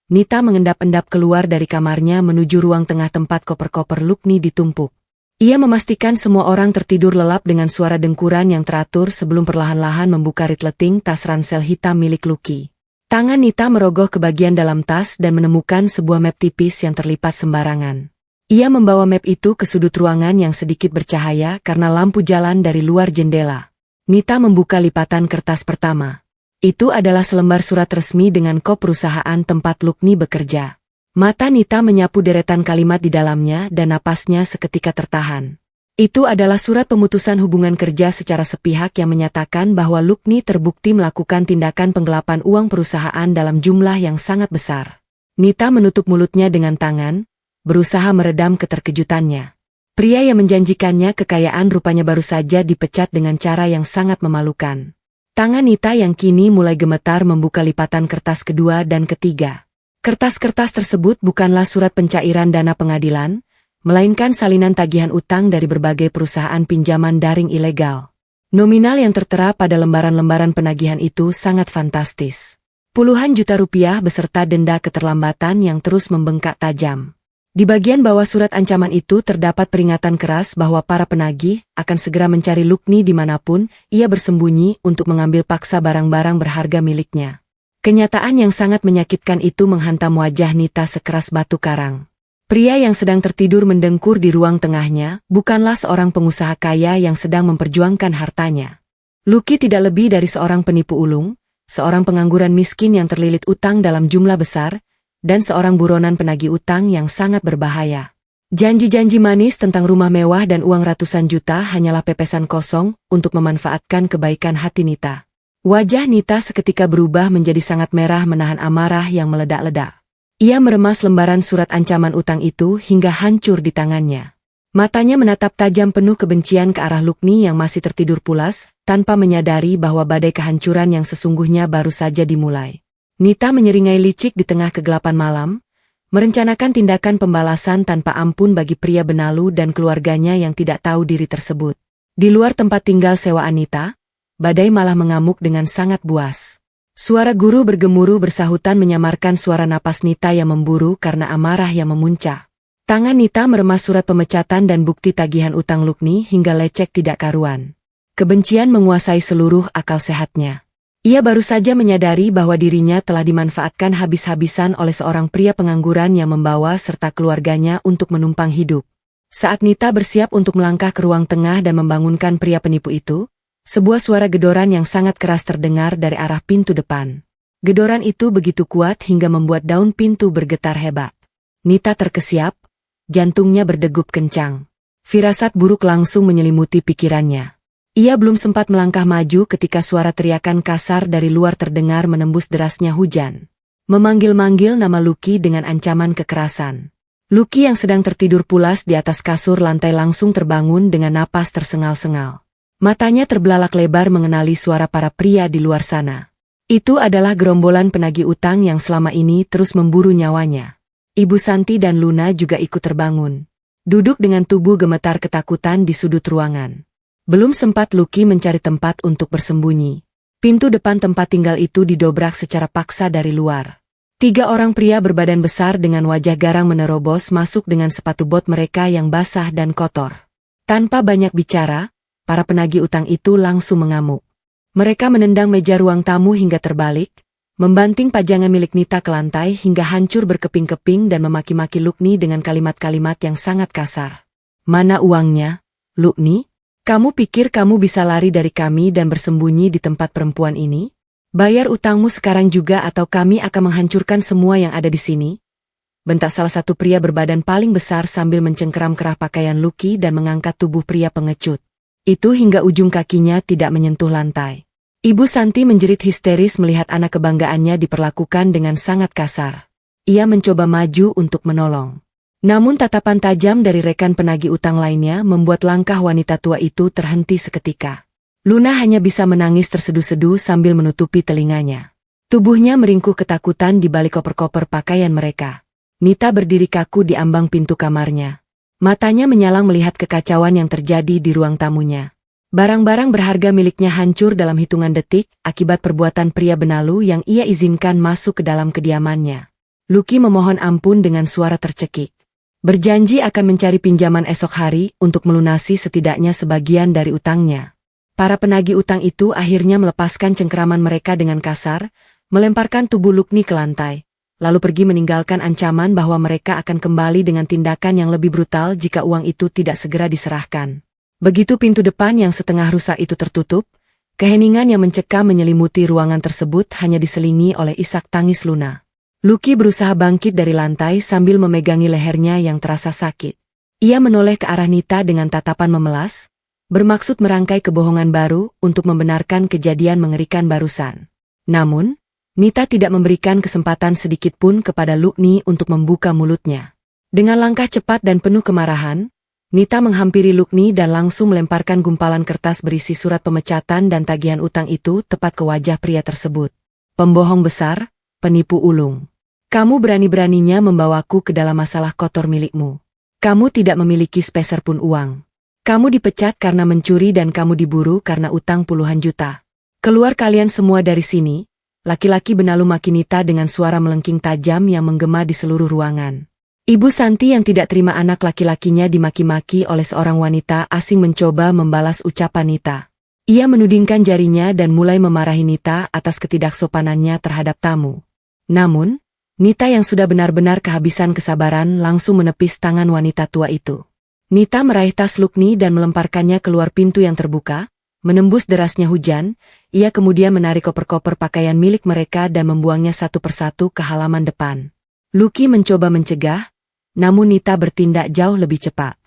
Nita mengendap-endap keluar dari kamarnya menuju ruang tengah tempat koper-koper Lukni ditumpuk. Ia memastikan semua orang tertidur lelap dengan suara dengkuran yang teratur sebelum perlahan-lahan membuka ritleting tas ransel hitam milik Lucky. Tangan Nita merogoh ke bagian dalam tas dan menemukan sebuah map tipis yang terlipat sembarangan. Ia membawa map itu ke sudut ruangan yang sedikit bercahaya karena lampu jalan dari luar jendela. Nita membuka lipatan kertas pertama. Itu adalah selembar surat resmi dengan kop perusahaan tempat Lukni bekerja. Mata Nita menyapu deretan kalimat di dalamnya dan napasnya seketika tertahan. Itu adalah surat pemutusan hubungan kerja secara sepihak yang menyatakan bahwa Lukni terbukti melakukan tindakan penggelapan uang perusahaan dalam jumlah yang sangat besar. Nita menutup mulutnya dengan tangan, berusaha meredam keterkejutannya. Pria yang menjanjikannya kekayaan rupanya baru saja dipecat dengan cara yang sangat memalukan. Tangan Nita yang kini mulai gemetar membuka lipatan kertas kedua dan ketiga. Kertas-kertas tersebut bukanlah surat pencairan dana pengadilan, melainkan salinan tagihan utang dari berbagai perusahaan pinjaman daring ilegal. Nominal yang tertera pada lembaran-lembaran penagihan itu sangat fantastis. Puluhan juta rupiah beserta denda keterlambatan yang terus membengkak tajam. Di bagian bawah surat ancaman itu terdapat peringatan keras bahwa para penagih akan segera mencari Lukni dimanapun ia bersembunyi untuk mengambil paksa barang-barang berharga miliknya. Kenyataan yang sangat menyakitkan itu menghantam wajah Nita sekeras batu karang. Pria yang sedang tertidur mendengkur di ruang tengahnya bukanlah seorang pengusaha kaya yang sedang memperjuangkan hartanya. Lucky tidak lebih dari seorang penipu ulung, seorang pengangguran miskin yang terlilit utang dalam jumlah besar, dan seorang buronan penagih utang yang sangat berbahaya. Janji-janji manis tentang rumah mewah dan uang ratusan juta hanyalah pepesan kosong untuk memanfaatkan kebaikan hati Nita. Wajah Nita seketika berubah menjadi sangat merah menahan amarah yang meledak-ledak. Ia meremas lembaran surat ancaman utang itu hingga hancur di tangannya. Matanya menatap tajam penuh kebencian ke arah Lukni yang masih tertidur pulas, tanpa menyadari bahwa badai kehancuran yang sesungguhnya baru saja dimulai. Nita menyeringai licik di tengah kegelapan malam, merencanakan tindakan pembalasan tanpa ampun bagi pria benalu dan keluarganya yang tidak tahu diri tersebut. Di luar tempat tinggal sewaan Nita, badai malah mengamuk dengan sangat buas. Suara guru bergemuruh bersahutan menyamarkan suara napas Nita yang memburu karena amarah yang memuncak. Tangan Nita meremas surat pemecatan dan bukti tagihan utang Lukni hingga lecek tidak karuan. Kebencian menguasai seluruh akal sehatnya. Ia baru saja menyadari bahwa dirinya telah dimanfaatkan habis-habisan oleh seorang pria pengangguran yang membawa serta keluarganya untuk menumpang hidup. Saat Nita bersiap untuk melangkah ke ruang tengah dan membangunkan pria penipu itu, sebuah suara gedoran yang sangat keras terdengar dari arah pintu depan. Gedoran itu begitu kuat hingga membuat daun pintu bergetar hebat. Nita terkesiap, jantungnya berdegup kencang. Firasat buruk langsung menyelimuti pikirannya. Ia belum sempat melangkah maju ketika suara teriakan kasar dari luar terdengar menembus derasnya hujan. Memanggil-manggil nama Lucky dengan ancaman kekerasan. Lucky yang sedang tertidur pulas di atas kasur lantai langsung terbangun dengan napas tersengal-sengal. Matanya terbelalak lebar mengenali suara para pria di luar sana. Itu adalah gerombolan penagih utang yang selama ini terus memburu nyawanya. Ibu Santi dan Luna juga ikut terbangun. Duduk dengan tubuh gemetar ketakutan di sudut ruangan. Belum sempat Lucky mencari tempat untuk bersembunyi. Pintu depan tempat tinggal itu didobrak secara paksa dari luar. 3 orang pria berbadan besar dengan wajah garang menerobos masuk dengan sepatu bot mereka yang basah dan kotor. Tanpa banyak bicara, para penagih utang itu langsung mengamuk. Mereka menendang meja ruang tamu hingga terbalik, membanting pajangan milik Nita ke lantai hingga hancur berkeping-keping dan memaki-maki Lukni dengan kalimat-kalimat yang sangat kasar. "Mana uangnya, Lukni? Kamu pikir kamu bisa lari dari kami dan bersembunyi di tempat perempuan ini? Bayar utangmu sekarang juga atau kami akan menghancurkan semua yang ada di sini." Bentak salah satu pria berbadan paling besar sambil mencengkeram kerah pakaian Lucky dan mengangkat tubuh pria pengecut. Itu hingga ujung kakinya tidak menyentuh lantai. Ibu Santi menjerit histeris melihat anak kebanggaannya diperlakukan dengan sangat kasar. Ia mencoba maju untuk menolong. Namun tatapan tajam dari rekan penagih utang lainnya membuat langkah wanita tua itu terhenti seketika. Luna hanya bisa menangis terseduh-seduh sambil menutupi telinganya. Tubuhnya meringkuk ketakutan di balik koper-koper pakaian mereka. Nita berdiri kaku di ambang pintu kamarnya. Matanya menyalang melihat kekacauan yang terjadi di ruang tamunya. Barang-barang berharga miliknya hancur dalam hitungan detik akibat perbuatan pria benalu yang ia izinkan masuk ke dalam kediamannya. Lucky memohon ampun dengan suara tercekik. Berjanji akan mencari pinjaman esok hari untuk melunasi setidaknya sebagian dari utangnya. Para penagih utang itu akhirnya melepaskan cengkeraman mereka dengan kasar, melemparkan tubuh Lukni ke lantai. Lalu pergi meninggalkan ancaman bahwa mereka akan kembali dengan tindakan yang lebih brutal jika uang itu tidak segera diserahkan. Begitu pintu depan yang setengah rusak itu tertutup, keheningan yang mencekam menyelimuti ruangan tersebut hanya diselingi oleh isak tangis Luna. Lucky berusaha bangkit dari lantai sambil memegangi lehernya yang terasa sakit. Ia menoleh ke arah Nita dengan tatapan memelas, bermaksud merangkai kebohongan baru untuk membenarkan kejadian mengerikan barusan. Namun, Nita tidak memberikan kesempatan sedikit pun kepada Lukni untuk membuka mulutnya. Dengan langkah cepat dan penuh kemarahan, Nita menghampiri Lukni dan langsung melemparkan gumpalan kertas berisi surat pemecatan dan tagihan utang itu tepat ke wajah pria tersebut. "Pembohong besar, penipu ulung. Kamu berani-beraninya membawaku ke dalam masalah kotor milikmu. Kamu tidak memiliki sepeser pun uang. Kamu dipecat karena mencuri dan kamu diburu karena utang puluhan juta. Keluar kalian semua dari sini." Laki-laki benalu maki Nita dengan suara melengking tajam yang menggema di seluruh ruangan. Ibu Santi yang tidak terima anak laki-lakinya dimaki-maki oleh seorang wanita asing mencoba membalas ucapan Nita. Ia menudingkan jarinya dan mulai memarahi Nita atas ketidaksopanannya terhadap tamu. Namun, Nita yang sudah benar-benar kehabisan kesabaran langsung menepis tangan wanita tua itu. Nita meraih tas Lukni dan melemparkannya keluar pintu yang terbuka. Menembus derasnya hujan, ia kemudian menarik koper-koper pakaian milik mereka dan membuangnya satu persatu ke halaman depan. Lucky mencoba mencegah, namun Nita bertindak jauh lebih cepat.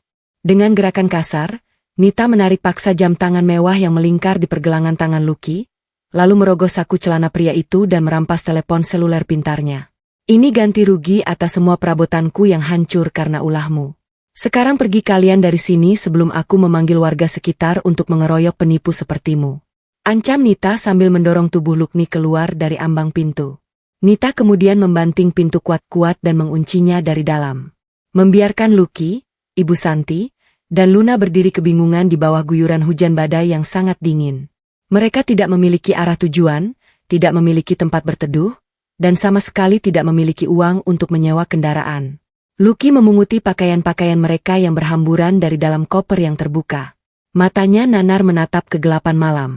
Dengan gerakan kasar, Nita menarik paksa jam tangan mewah yang melingkar di pergelangan tangan Lucky, lalu merogoh saku celana pria itu dan merampas telepon seluler pintarnya. Ini ganti rugi atas semua perabotanku yang hancur karena ulahmu. Sekarang pergi kalian dari sini sebelum aku memanggil warga sekitar untuk mengeroyok penipu sepertimu. Ancam Nita sambil mendorong tubuh Lucky keluar dari ambang pintu. Nita kemudian membanting pintu kuat-kuat dan menguncinya dari dalam. Membiarkan Lucky, Ibu Santi, dan Luna berdiri kebingungan di bawah guyuran hujan badai yang sangat dingin. Mereka tidak memiliki arah tujuan, tidak memiliki tempat berteduh, dan sama sekali tidak memiliki uang untuk menyewa kendaraan. Lucky memunguti pakaian-pakaian mereka yang berhamburan dari dalam koper yang terbuka. Matanya nanar menatap kegelapan malam.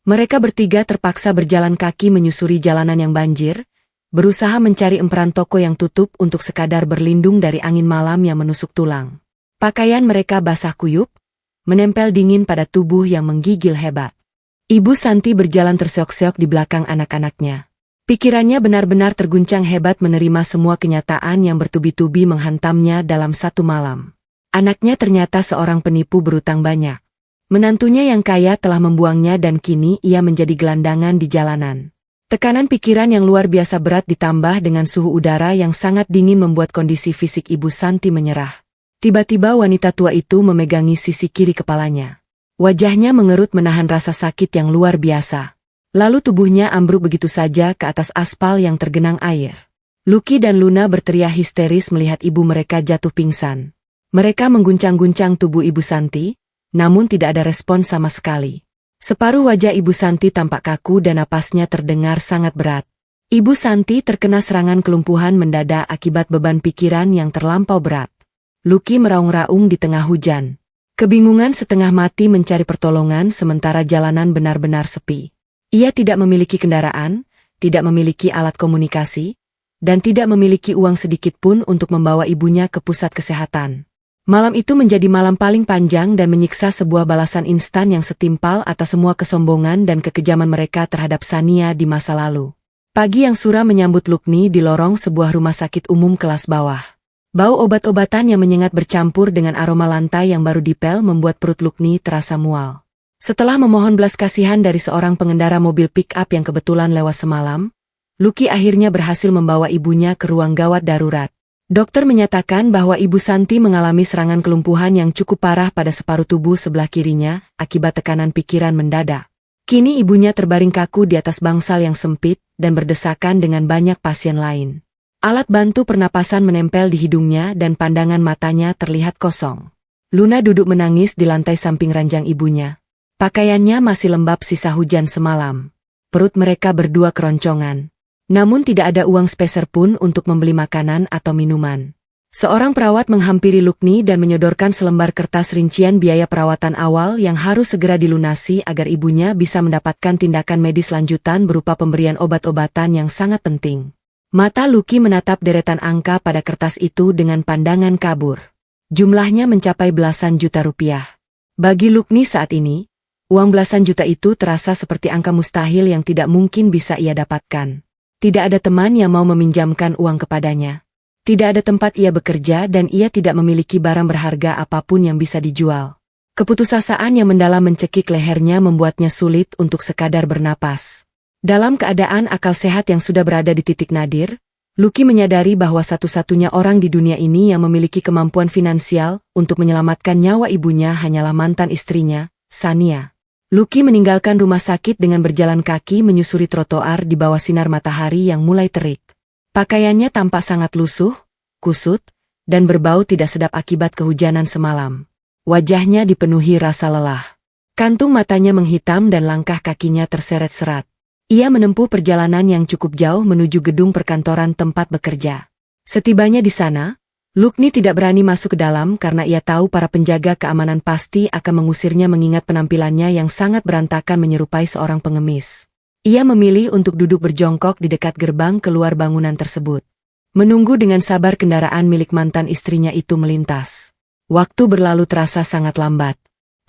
Mereka bertiga terpaksa berjalan kaki menyusuri jalanan yang banjir, berusaha mencari emperan toko yang tutup untuk sekadar berlindung dari angin malam yang menusuk tulang. Pakaian mereka basah kuyup, menempel dingin pada tubuh yang menggigil hebat. Ibu Santi berjalan terseok-seok di belakang anak-anaknya. Pikirannya benar-benar terguncang hebat menerima semua kenyataan yang bertubi-tubi menghantamnya dalam satu malam. Anaknya ternyata seorang penipu berutang banyak. Menantunya yang kaya telah membuangnya dan kini ia menjadi gelandangan di jalanan. Tekanan pikiran yang luar biasa berat ditambah dengan suhu udara yang sangat dingin membuat kondisi fisik Ibu Santi menyerah. Tiba-tiba wanita tua itu memegangi sisi kiri kepalanya. Wajahnya mengerut menahan rasa sakit yang luar biasa. Lalu tubuhnya ambruk begitu saja ke atas aspal yang tergenang air. Lucky dan Luna berteriak histeris melihat ibu mereka jatuh pingsan. Mereka mengguncang-guncang tubuh Ibu Santi, namun tidak ada respon sama sekali. Separuh wajah Ibu Santi tampak kaku dan napasnya terdengar sangat berat. Ibu Santi terkena serangan kelumpuhan mendadak akibat beban pikiran yang terlampau berat. Lucky meraung-raung di tengah hujan. Kebingungan setengah mati mencari pertolongan sementara jalanan benar-benar sepi. Ia tidak memiliki kendaraan, tidak memiliki alat komunikasi, dan tidak memiliki uang sedikit pun untuk membawa ibunya ke pusat kesehatan. Malam itu menjadi malam paling panjang dan menyiksa sebuah balasan instan yang setimpal atas semua kesombongan dan kekejaman mereka terhadap Sania di masa lalu. Pagi yang suram menyambut Lucky di lorong sebuah rumah sakit umum kelas bawah. Bau obat-obatan yang menyengat bercampur dengan aroma lantai yang baru dipel membuat perut Lucky terasa mual. Setelah memohon belas kasihan dari seorang pengendara mobil pick-up yang kebetulan lewat semalam, Lucky akhirnya berhasil membawa ibunya ke ruang gawat darurat. Dokter menyatakan bahwa Ibu Santi mengalami serangan kelumpuhan yang cukup parah pada separuh tubuh sebelah kirinya akibat tekanan pikiran mendadak. Kini ibunya terbaring kaku di atas bangsal yang sempit dan berdesakan dengan banyak pasien lain. Alat bantu pernapasan menempel di hidungnya dan pandangan matanya terlihat kosong. Luna duduk menangis di lantai samping ranjang ibunya. Pakaiannya masih lembab sisa hujan semalam. Perut mereka berdua keroncongan. Namun tidak ada uang sepeser pun untuk membeli makanan atau minuman. Seorang perawat menghampiri Lucky dan menyodorkan selembar kertas rincian biaya perawatan awal yang harus segera dilunasi agar ibunya bisa mendapatkan tindakan medis lanjutan berupa pemberian obat-obatan yang sangat penting. Mata Lucky menatap deretan angka pada kertas itu dengan pandangan kabur. Jumlahnya mencapai belasan juta rupiah. Bagi Lucky saat ini, uang belasan juta itu terasa seperti angka mustahil yang tidak mungkin bisa ia dapatkan. Tidak ada teman yang mau meminjamkan uang kepadanya. Tidak ada tempat ia bekerja dan ia tidak memiliki barang berharga apapun yang bisa dijual. Keputusasaan yang mendalam mencekik lehernya membuatnya sulit untuk sekadar bernapas. Dalam keadaan akal sehat yang sudah berada di titik nadir, Lucky menyadari bahwa satu-satunya orang di dunia ini yang memiliki kemampuan finansial untuk menyelamatkan nyawa ibunya hanyalah mantan istrinya, Sania. Lucky meninggalkan rumah sakit dengan berjalan kaki menyusuri trotoar di bawah sinar matahari yang mulai terik. Pakaiannya tampak sangat lusuh, kusut, dan berbau tidak sedap akibat kehujanan semalam. Wajahnya dipenuhi rasa lelah. Kantung matanya menghitam dan langkah kakinya terseret-seret. Ia menempuh perjalanan yang cukup jauh menuju gedung perkantoran tempat bekerja. Setibanya di sana, Lucky tidak berani masuk ke dalam karena ia tahu para penjaga keamanan pasti akan mengusirnya mengingat penampilannya yang sangat berantakan menyerupai seorang pengemis. Ia memilih untuk duduk berjongkok di dekat gerbang keluar bangunan tersebut. Menunggu dengan sabar kendaraan milik mantan istrinya itu melintas. Waktu berlalu terasa sangat lambat.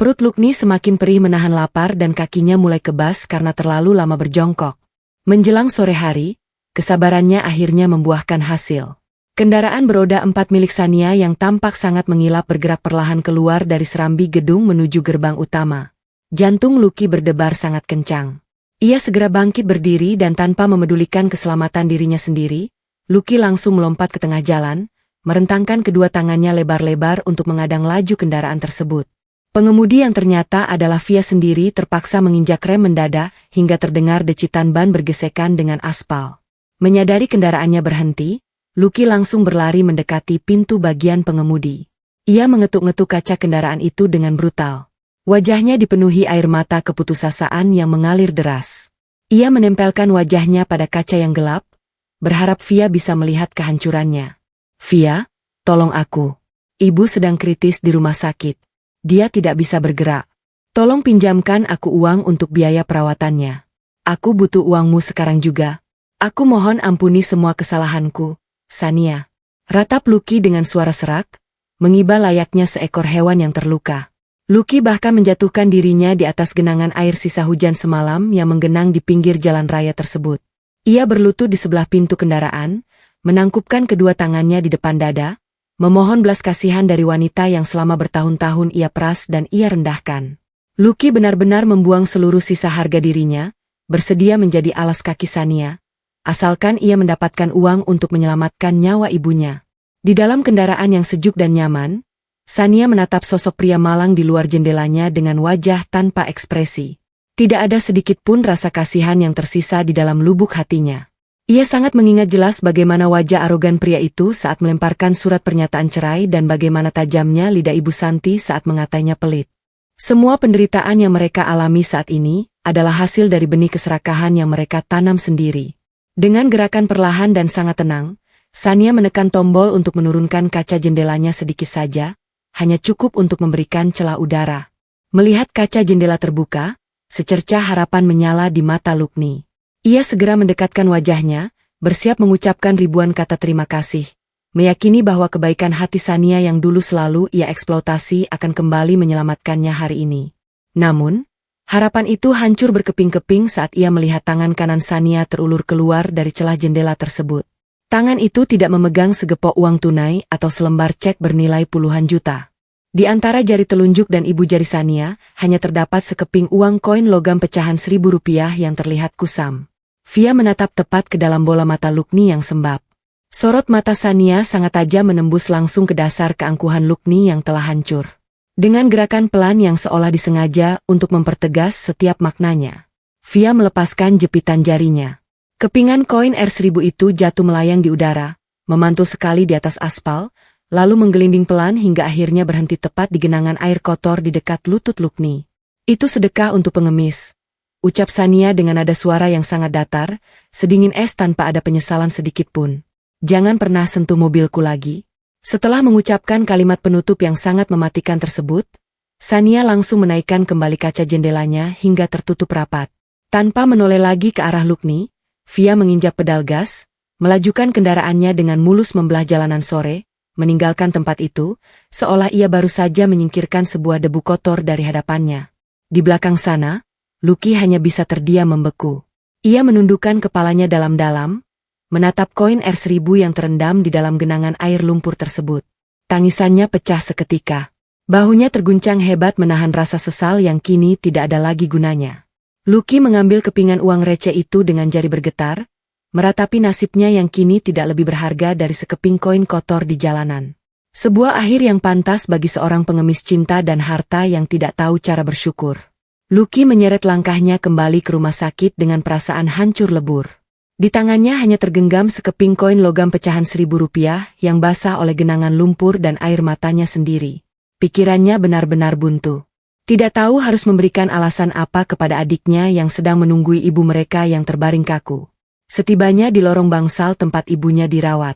Perut Lucky semakin perih menahan lapar dan kakinya mulai kebas karena terlalu lama berjongkok. Menjelang sore hari, kesabarannya akhirnya membuahkan hasil. Kendaraan beroda 4 milik Sania yang tampak sangat mengilap bergerak perlahan keluar dari serambi gedung menuju gerbang utama. Jantung Lucky berdebar sangat kencang. Ia segera bangkit berdiri dan tanpa memedulikan keselamatan dirinya sendiri, Lucky langsung melompat ke tengah jalan, merentangkan kedua tangannya lebar-lebar untuk mengadang laju kendaraan tersebut. Pengemudi yang ternyata adalah Via sendiri terpaksa menginjak rem mendadak hingga terdengar decitan ban bergesekan dengan aspal. Menyadari kendaraannya berhenti, Lucky langsung berlari mendekati pintu bagian pengemudi. Ia mengetuk-ngetuk kaca kendaraan itu dengan brutal. Wajahnya dipenuhi air mata keputusasaan yang mengalir deras. Ia menempelkan wajahnya pada kaca yang gelap, berharap Via bisa melihat kehancurannya. "Via, tolong aku. Ibu sedang kritis di rumah sakit. Dia tidak bisa bergerak. Tolong pinjamkan aku uang untuk biaya perawatannya. Aku butuh uangmu sekarang juga. Aku mohon ampuni semua kesalahanku, Sania." Ratap Lucky dengan suara serak, mengiba layaknya seekor hewan yang terluka. Lucky bahkan menjatuhkan dirinya di atas genangan air sisa hujan semalam yang menggenang di pinggir jalan raya tersebut. Ia berlutut di sebelah pintu kendaraan, menangkupkan kedua tangannya di depan dada, memohon belas kasihan dari wanita yang selama bertahun-tahun ia peras dan ia rendahkan. Lucky benar-benar membuang seluruh sisa harga dirinya, bersedia menjadi alas kaki Sania, asalkan ia mendapatkan uang untuk menyelamatkan nyawa ibunya. Di dalam kendaraan yang sejuk dan nyaman, Sania menatap sosok pria malang di luar jendelanya dengan wajah tanpa ekspresi. Tidak ada sedikit pun rasa kasihan yang tersisa di dalam lubuk hatinya. Ia sangat mengingat jelas bagaimana wajah arogan pria itu saat melemparkan surat pernyataan cerai dan bagaimana tajamnya lidah Ibu Santi saat mengatainya pelit. Semua penderitaan yang mereka alami saat ini adalah hasil dari benih keserakahan yang mereka tanam sendiri. Dengan gerakan perlahan dan sangat tenang, Sania menekan tombol untuk menurunkan kaca jendelanya sedikit saja, hanya cukup untuk memberikan celah udara. Melihat kaca jendela terbuka, secercah harapan menyala di mata Lucky. Ia segera mendekatkan wajahnya, bersiap mengucapkan ribuan kata terima kasih, meyakini bahwa kebaikan hati Sania yang dulu selalu ia eksploitasi akan kembali menyelamatkannya hari ini. Namun, harapan itu hancur berkeping-keping saat ia melihat tangan kanan Sania terulur keluar dari celah jendela tersebut. Tangan itu tidak memegang segepok uang tunai atau selembar cek bernilai puluhan juta. Di antara jari telunjuk dan ibu jari Sania, hanya terdapat sekeping uang koin logam pecahan Rp1.000 yang terlihat kusam. Via menatap tepat ke dalam bola mata Lucky yang sembab. Sorot mata Sania sangat tajam menembus langsung ke dasar keangkuhan Lucky yang telah hancur. Dengan gerakan pelan yang seolah disengaja untuk mempertegas setiap maknanya, Via melepaskan jepitan jarinya. Kepingan koin Rp1.000 itu jatuh melayang di udara, memantul sekali di atas aspal, lalu menggelinding pelan hingga akhirnya berhenti tepat di genangan air kotor di dekat lutut Lucky. "Itu sedekah untuk pengemis," ucap Sania dengan nada suara yang sangat datar, sedingin es tanpa ada penyesalan sedikit pun. "Jangan pernah sentuh mobilku lagi." Setelah mengucapkan kalimat penutup yang sangat mematikan tersebut, Sania langsung menaikkan kembali kaca jendelanya hingga tertutup rapat. Tanpa menoleh lagi ke arah Lucky, Via menginjak pedal gas, melajukan kendaraannya dengan mulus membelah jalanan sore, meninggalkan tempat itu, seolah ia baru saja menyingkirkan sebuah debu kotor dari hadapannya. Di belakang sana, Lucky hanya bisa terdiam membeku. Ia menundukkan kepalanya dalam-dalam, menatap koin Rp1.000 yang terendam di dalam genangan air lumpur tersebut. Tangisannya pecah seketika. Bahunya terguncang hebat menahan rasa sesal yang kini tidak ada lagi gunanya. Lucky mengambil kepingan uang receh itu dengan jari bergetar, meratapi nasibnya yang kini tidak lebih berharga dari sekeping koin kotor di jalanan. Sebuah akhir yang pantas bagi seorang pengemis cinta dan harta yang tidak tahu cara bersyukur. Lucky menyeret langkahnya kembali ke rumah sakit dengan perasaan hancur lebur. Di tangannya hanya tergenggam sekeping koin logam pecahan Rp1.000 yang basah oleh genangan lumpur dan air matanya sendiri. Pikirannya benar-benar buntu. Tidak tahu harus memberikan alasan apa kepada adiknya yang sedang menunggui ibu mereka yang terbaring kaku. Setibanya di lorong bangsal tempat ibunya dirawat,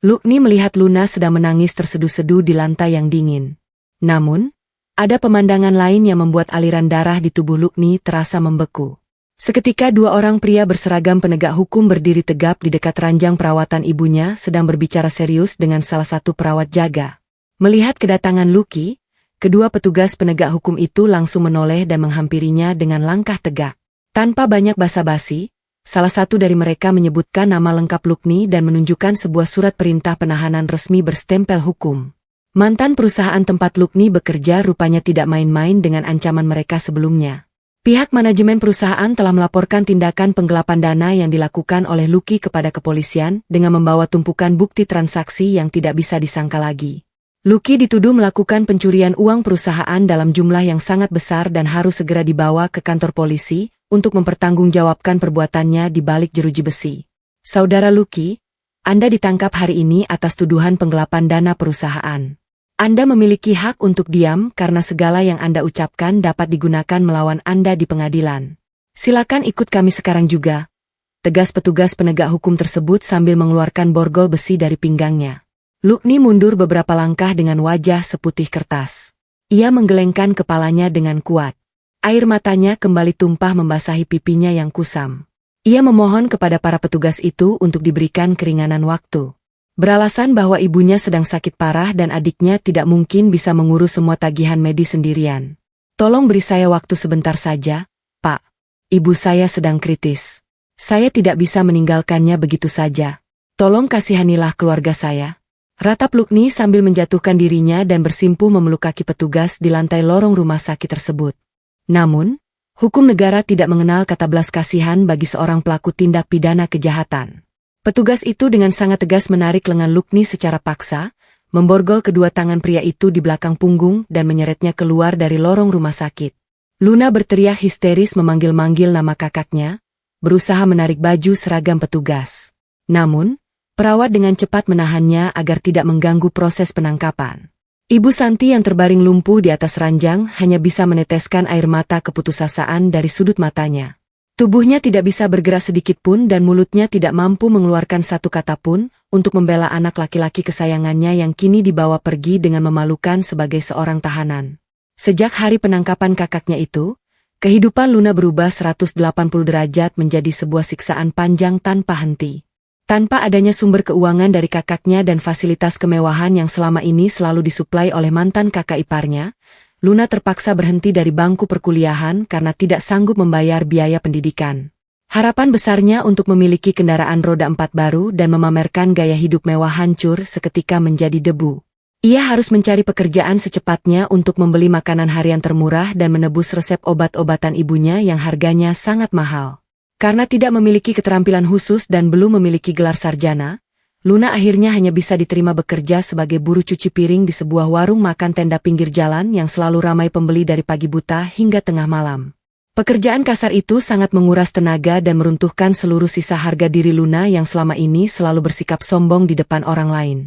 Lucky melihat Luna sedang menangis terseduh-seduh di lantai yang dingin. Namun, ada pemandangan lain yang membuat aliran darah di tubuh Lucky terasa membeku. Seketika dua orang pria berseragam penegak hukum berdiri tegap di dekat ranjang perawatan ibunya sedang berbicara serius dengan salah satu perawat jaga. Melihat kedatangan Lucky, kedua petugas penegak hukum itu langsung menoleh dan menghampirinya dengan langkah tegak. Tanpa banyak basa-basi, Salah satu dari mereka menyebutkan nama lengkap Lukni dan menunjukkan sebuah surat perintah penahanan resmi berstempel hukum. Mantan perusahaan tempat Lukni bekerja rupanya tidak main-main dengan ancaman mereka sebelumnya. Pihak manajemen perusahaan telah melaporkan tindakan penggelapan dana yang dilakukan oleh Luki kepada kepolisian dengan membawa tumpukan bukti transaksi yang tidak bisa disangka lagi. Luki dituduh melakukan pencurian uang perusahaan dalam jumlah yang sangat besar dan harus segera dibawa ke kantor polisi untuk mempertanggungjawabkan perbuatannya di balik jeruji besi. Saudara Luki, Anda ditangkap hari ini atas tuduhan penggelapan dana perusahaan. Anda memiliki hak untuk diam karena segala yang Anda ucapkan dapat digunakan melawan Anda di pengadilan. Silakan ikut kami sekarang juga. Tegas petugas penegak hukum tersebut sambil mengeluarkan borgol besi dari pinggangnya. Lukni mundur beberapa langkah dengan wajah seputih kertas. Ia menggelengkan kepalanya dengan kuat. Air matanya kembali tumpah membasahi pipinya yang kusam. Ia memohon kepada para petugas itu untuk diberikan keringanan waktu. Beralasan bahwa ibunya sedang sakit parah dan adiknya tidak mungkin bisa mengurus semua tagihan medis sendirian. Tolong beri saya waktu sebentar saja, Pak. Ibu saya sedang kritis. Saya tidak bisa meninggalkannya begitu saja. Tolong kasihanilah keluarga saya. Ratap Lukni sambil menjatuhkan dirinya dan bersimpuh memeluk kaki petugas di lantai lorong rumah sakit tersebut. Namun, hukum negara tidak mengenal kata belas kasihan bagi seorang pelaku tindak pidana kejahatan. Petugas itu dengan sangat tegas menarik lengan Lukni secara paksa, memborgol kedua tangan pria itu di belakang punggung dan menyeretnya keluar dari lorong rumah sakit. Luna berteriak histeris memanggil-manggil nama kakaknya, berusaha menarik baju seragam petugas. Namun, perawat dengan cepat menahannya agar tidak mengganggu proses penangkapan. Ibu Santi yang terbaring lumpuh di atas ranjang hanya bisa meneteskan air mata keputusasaan dari sudut matanya. Tubuhnya tidak bisa bergerak sedikit pun dan mulutnya tidak mampu mengeluarkan satu kata pun untuk membela anak laki-laki kesayangannya yang kini dibawa pergi dengan memalukan sebagai seorang tahanan. Sejak hari penangkapan kakaknya itu, kehidupan Luna berubah 180 derajat menjadi sebuah siksaan panjang tanpa henti. Tanpa adanya sumber keuangan dari kakaknya dan fasilitas kemewahan yang selama ini selalu disuplai oleh mantan kakak iparnya, Luna terpaksa berhenti dari bangku perkuliahan karena tidak sanggup membayar biaya pendidikan. Harapan besarnya untuk memiliki kendaraan roda 4 baru dan memamerkan gaya hidup mewah hancur seketika menjadi debu. Ia harus mencari pekerjaan secepatnya untuk membeli makanan harian termurah dan menebus resep obat-obatan ibunya yang harganya sangat mahal. Karena tidak memiliki keterampilan khusus dan belum memiliki gelar sarjana, Luna akhirnya hanya bisa diterima bekerja sebagai buruh cuci piring di sebuah warung makan tenda pinggir jalan yang selalu ramai pembeli dari pagi buta hingga tengah malam. Pekerjaan kasar itu sangat menguras tenaga dan meruntuhkan seluruh sisa harga diri Luna yang selama ini selalu bersikap sombong di depan orang lain.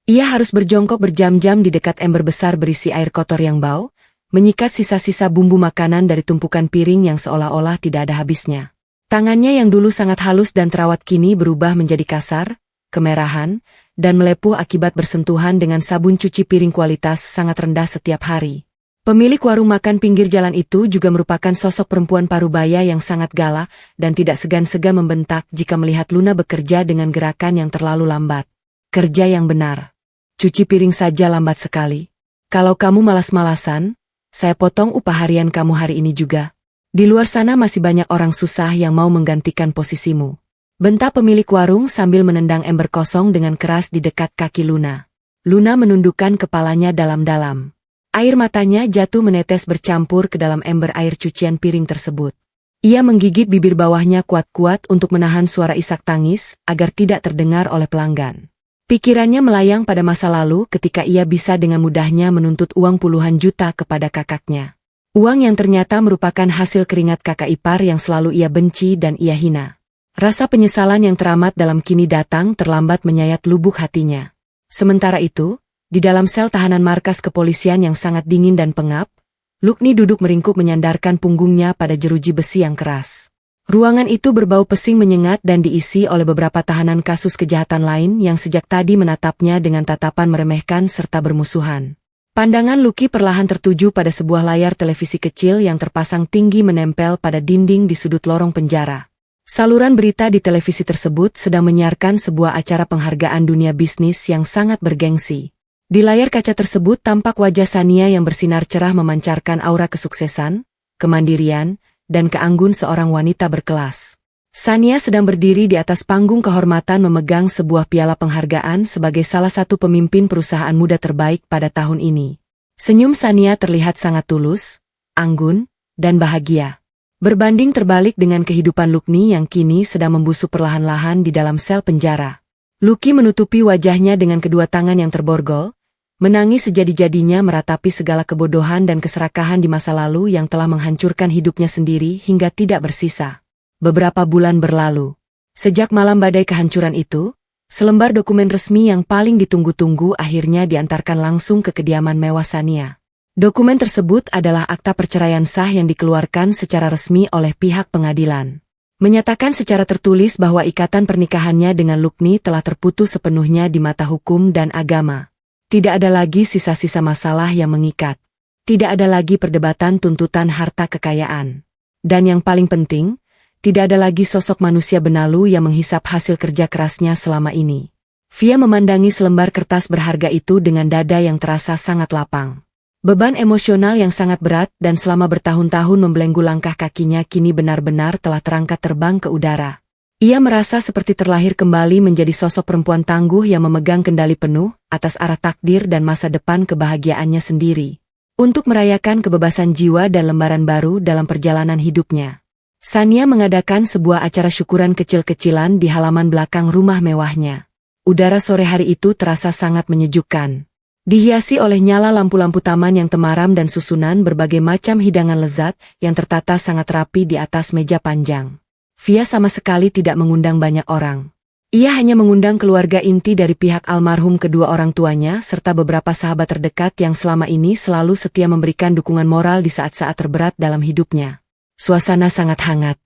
Ia harus berjongkok berjam-jam di dekat ember besar berisi air kotor yang bau, menyikat sisa-sisa bumbu makanan dari tumpukan piring yang seolah-olah tidak ada habisnya. Tangannya yang dulu sangat halus dan terawat kini berubah menjadi kasar, kemerahan, dan melepuh akibat bersentuhan dengan sabun cuci piring kualitas sangat rendah setiap hari. Pemilik warung makan pinggir jalan itu juga merupakan sosok perempuan parubaya yang sangat galak dan tidak segan-segan membentak jika melihat Luna bekerja dengan gerakan yang terlalu lambat. Kerja yang benar. Cuci piring saja lambat sekali. Kalau kamu malas-malasan, saya potong upah harian kamu hari ini juga. Di luar sana masih banyak orang susah yang mau menggantikan posisimu. Bentak pemilik warung sambil menendang ember kosong dengan keras di dekat kaki Luna. Luna menundukkan kepalanya dalam-dalam. Air matanya jatuh menetes bercampur ke dalam ember air cucian piring tersebut. Ia menggigit bibir bawahnya kuat-kuat untuk menahan suara isak tangis agar tidak terdengar oleh pelanggan. Pikirannya melayang pada masa lalu ketika ia bisa dengan mudahnya menuntut uang puluhan juta kepada kakaknya. Uang yang ternyata merupakan hasil keringat kakak ipar yang selalu ia benci dan ia hina. Rasa penyesalan yang teramat dalam kini datang terlambat menyayat lubuk hatinya. Sementara itu, di dalam sel tahanan markas kepolisian yang sangat dingin dan pengap, Lukni duduk meringkuk menyandarkan punggungnya pada jeruji besi yang keras. Ruangan itu berbau pesing menyengat dan diisi oleh beberapa tahanan kasus kejahatan lain yang sejak tadi menatapnya dengan tatapan meremehkan serta bermusuhan. Pandangan Luki perlahan tertuju pada sebuah layar televisi kecil yang terpasang tinggi menempel pada dinding di sudut lorong penjara. Saluran berita di televisi tersebut sedang menyiarkan sebuah acara penghargaan dunia bisnis yang sangat bergengsi. Di layar kaca tersebut tampak wajah Sania yang bersinar cerah memancarkan aura kesuksesan, kemandirian, dan keanggun seorang wanita berkelas. Sania sedang berdiri di atas panggung kehormatan memegang sebuah piala penghargaan sebagai salah satu pemimpin perusahaan muda terbaik pada tahun ini. Senyum Sania terlihat sangat tulus, anggun, dan bahagia. Berbanding terbalik dengan kehidupan Lukni yang kini sedang membusuk perlahan-lahan di dalam sel penjara. Luki menutupi wajahnya dengan kedua tangan yang terborgol, menangis sejadi-jadinya meratapi segala kebodohan dan keserakahan di masa lalu yang telah menghancurkan hidupnya sendiri hingga tidak bersisa. Beberapa bulan berlalu. Sejak malam badai kehancuran itu, selembar dokumen resmi yang paling ditunggu-tunggu akhirnya diantarkan langsung ke kediaman mewah Sania. Dokumen tersebut adalah akta perceraian sah yang dikeluarkan secara resmi oleh pihak pengadilan. Menyatakan secara tertulis bahwa ikatan pernikahannya dengan Lukni telah terputus sepenuhnya di mata hukum dan agama. Tidak ada lagi sisa-sisa masalah yang mengikat. Tidak ada lagi perdebatan tuntutan harta kekayaan. Dan yang paling penting, tidak ada lagi sosok manusia benalu yang menghisap hasil kerja kerasnya selama ini. Via memandangi selembar kertas berharga itu dengan dada yang terasa sangat lapang. Beban emosional yang sangat berat dan selama bertahun-tahun membelenggu langkah kakinya kini benar-benar telah terangkat terbang ke udara. Ia merasa seperti terlahir kembali menjadi sosok perempuan tangguh yang memegang kendali penuh atas arah takdir dan masa depan kebahagiaannya sendiri. Untuk merayakan kebebasan jiwa dan lembaran baru dalam perjalanan hidupnya. Sania mengadakan sebuah acara syukuran kecil-kecilan di halaman belakang rumah mewahnya. Udara sore hari itu terasa sangat menyejukkan. Dihiasi oleh nyala lampu-lampu taman yang temaram dan susunan berbagai macam hidangan lezat yang tertata sangat rapi di atas meja panjang. Via sama sekali tidak mengundang banyak orang. Ia hanya mengundang keluarga inti dari pihak almarhum kedua orang tuanya serta beberapa sahabat terdekat yang selama ini selalu setia memberikan dukungan moral di saat-saat terberat dalam hidupnya. Suasana sangat hangat.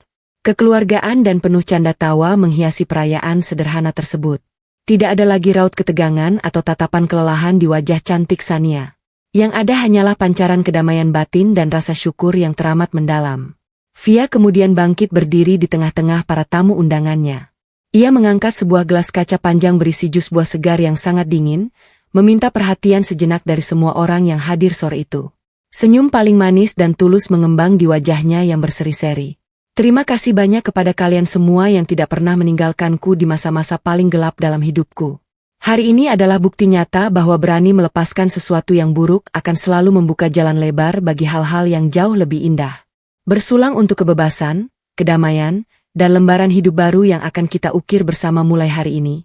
Kekeluargaan dan penuh canda tawa menghiasi perayaan sederhana tersebut. Tidak ada lagi raut ketegangan atau tatapan kelelahan di wajah cantik Sania. Yang ada hanyalah pancaran kedamaian batin dan rasa syukur yang teramat mendalam. Via kemudian bangkit berdiri di tengah-tengah para tamu undangannya. Ia mengangkat sebuah gelas kaca panjang berisi jus buah segar yang sangat dingin, meminta perhatian sejenak dari semua orang yang hadir sore itu. Senyum paling manis dan tulus mengembang di wajahnya yang berseri-seri. Terima kasih banyak kepada kalian semua yang tidak pernah meninggalkanku di masa-masa paling gelap dalam hidupku. Hari ini adalah bukti nyata bahwa berani melepaskan sesuatu yang buruk akan selalu membuka jalan lebar bagi hal-hal yang jauh lebih indah. Bersulang untuk kebebasan, kedamaian, dan lembaran hidup baru yang akan kita ukir bersama mulai hari ini.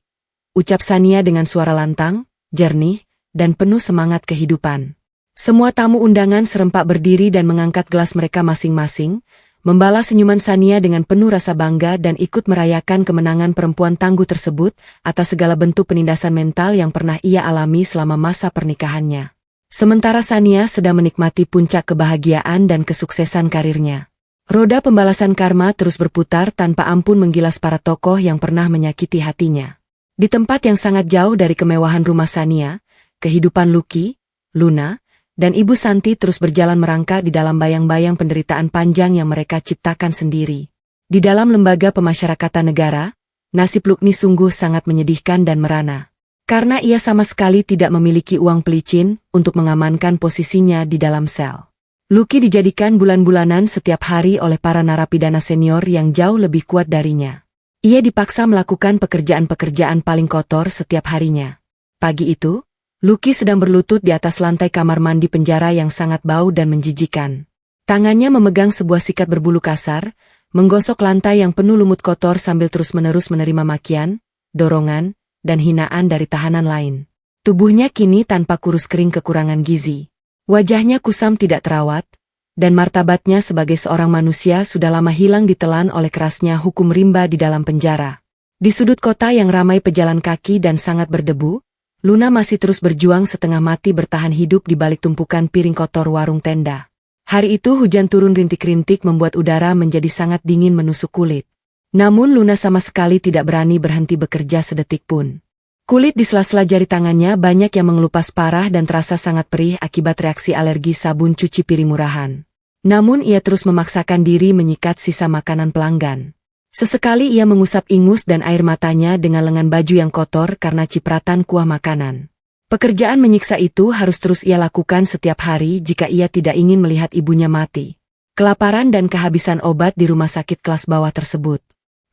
Ucap Sania dengan suara lantang, jernih, dan penuh semangat kehidupan. Semua tamu undangan serempak berdiri dan mengangkat gelas mereka masing-masing, membalas senyuman Sania dengan penuh rasa bangga dan ikut merayakan kemenangan perempuan tangguh tersebut atas segala bentuk penindasan mental yang pernah ia alami selama masa pernikahannya. Sementara Sania sedang menikmati puncak kebahagiaan dan kesuksesan karirnya. Roda pembalasan karma terus berputar tanpa ampun menggilas para tokoh yang pernah menyakiti hatinya. Di tempat yang sangat jauh dari kemewahan rumah Sania, kehidupan Luki, Luna, dan Ibu Santi terus berjalan merangkak di dalam bayang-bayang penderitaan panjang yang mereka ciptakan sendiri. Di dalam lembaga pemasyarakatan negara, nasib Lukni sungguh sangat menyedihkan dan merana. Karena ia sama sekali tidak memiliki uang pelicin untuk mengamankan posisinya di dalam sel. Luki dijadikan bulan-bulanan setiap hari oleh para narapidana senior yang jauh lebih kuat darinya. Ia dipaksa melakukan pekerjaan-pekerjaan paling kotor setiap harinya. Pagi itu, Luki sedang berlutut di atas lantai kamar mandi penjara yang sangat bau dan menjijikan. Tangannya memegang sebuah sikat berbulu kasar, menggosok lantai yang penuh lumut kotor sambil terus-menerus menerima makian, dorongan, dan hinaan dari tahanan lain. Tubuhnya kini tanpa kurus kering kekurangan gizi. Wajahnya kusam tidak terawat, dan martabatnya sebagai seorang manusia sudah lama hilang ditelan oleh kerasnya hukum rimba di dalam penjara. Di sudut kota yang ramai pejalan kaki dan sangat berdebu, Luna masih terus berjuang setengah mati bertahan hidup di balik tumpukan piring kotor warung tenda. Hari itu hujan turun rintik-rintik membuat udara menjadi sangat dingin menusuk kulit. Namun Luna sama sekali tidak berani berhenti bekerja sedetik pun. Kulit di sela-sela jari tangannya banyak yang mengelupas parah dan terasa sangat perih akibat reaksi alergi sabun cuci piring murahan. Namun ia terus memaksakan diri menyikat sisa makanan pelanggan. Sesekali ia mengusap ingus dan air matanya dengan lengan baju yang kotor karena cipratan kuah makanan. Pekerjaan menyiksa itu harus terus ia lakukan setiap hari jika ia tidak ingin melihat ibunya mati. Kelaparan dan kehabisan obat di rumah sakit kelas bawah tersebut.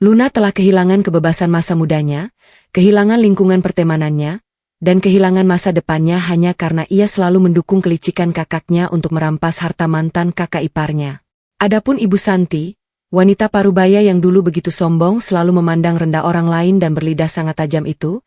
Luna telah kehilangan kebebasan masa mudanya, kehilangan lingkungan pertemanannya, dan kehilangan masa depannya hanya karena ia selalu mendukung kelicikan kakaknya untuk merampas harta mantan kakak iparnya. Adapun Ibu Santi, wanita parubaya yang dulu begitu sombong selalu memandang rendah orang lain dan berlidah sangat tajam itu,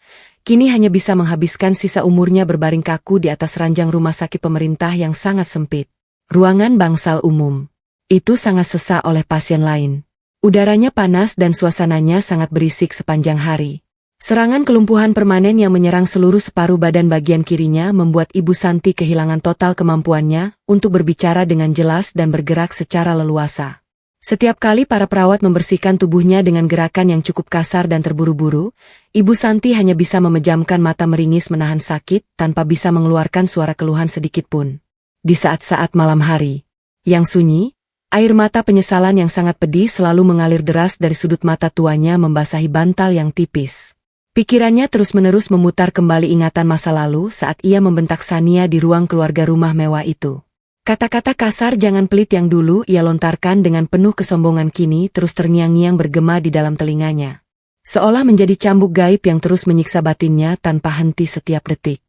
kini hanya bisa menghabiskan sisa umurnya berbaring kaku di atas ranjang rumah sakit pemerintah yang sangat sempit. Ruangan bangsal umum. Itu sangat sesak oleh pasien lain. Udaranya panas dan suasananya sangat berisik sepanjang hari. Serangan kelumpuhan permanen yang menyerang seluruh separuh badan bagian kirinya membuat Ibu Santi kehilangan total kemampuannya untuk berbicara dengan jelas dan bergerak secara leluasa. Setiap kali para perawat membersihkan tubuhnya dengan gerakan yang cukup kasar dan terburu-buru, Ibu Santi hanya bisa memejamkan mata meringis menahan sakit tanpa bisa mengeluarkan suara keluhan sedikit pun. Di saat-saat malam hari yang sunyi, air mata penyesalan yang sangat pedih selalu mengalir deras dari sudut mata tuanya membasahi bantal yang tipis. Pikirannya terus-menerus memutar kembali ingatan masa lalu saat ia membentak Sania di ruang keluarga rumah mewah itu. Kata-kata kasar jangan pelit yang dulu ia lontarkan dengan penuh kesombongan kini terus terngiang-ngiang bergema di dalam telinganya. Seolah menjadi cambuk gaib yang terus menyiksa batinnya tanpa henti setiap detik.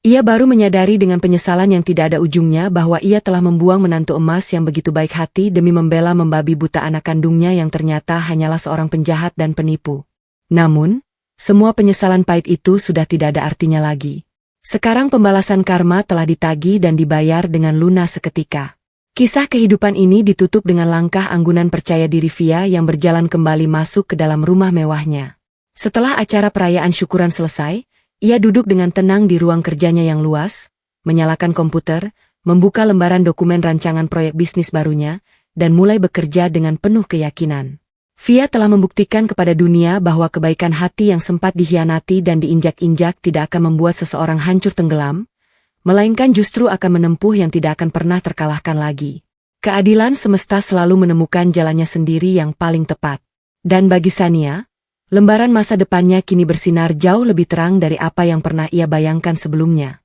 Ia baru menyadari dengan penyesalan yang tidak ada ujungnya bahwa ia telah membuang menantu emas yang begitu baik hati demi membela membabi buta anak kandungnya yang ternyata hanyalah seorang penjahat dan penipu. Namun, semua penyesalan pahit itu sudah tidak ada artinya lagi. Sekarang pembalasan karma telah ditagih dan dibayar dengan lunas seketika. Kisah kehidupan ini ditutup dengan langkah anggunan percaya diri Via yang berjalan kembali masuk ke dalam rumah mewahnya. Setelah acara perayaan syukuran selesai, ia duduk dengan tenang di ruang kerjanya yang luas, menyalakan komputer, membuka lembaran dokumen rancangan proyek bisnis barunya, dan mulai bekerja dengan penuh keyakinan. Via telah membuktikan kepada dunia bahwa kebaikan hati yang sempat dikhianati dan diinjak-injak tidak akan membuat seseorang hancur tenggelam, melainkan justru akan menempuh yang tidak akan pernah terkalahkan lagi. Keadilan semesta selalu menemukan jalannya sendiri yang paling tepat. Dan bagi Sania, lembaran masa depannya kini bersinar jauh lebih terang dari apa yang pernah ia bayangkan sebelumnya.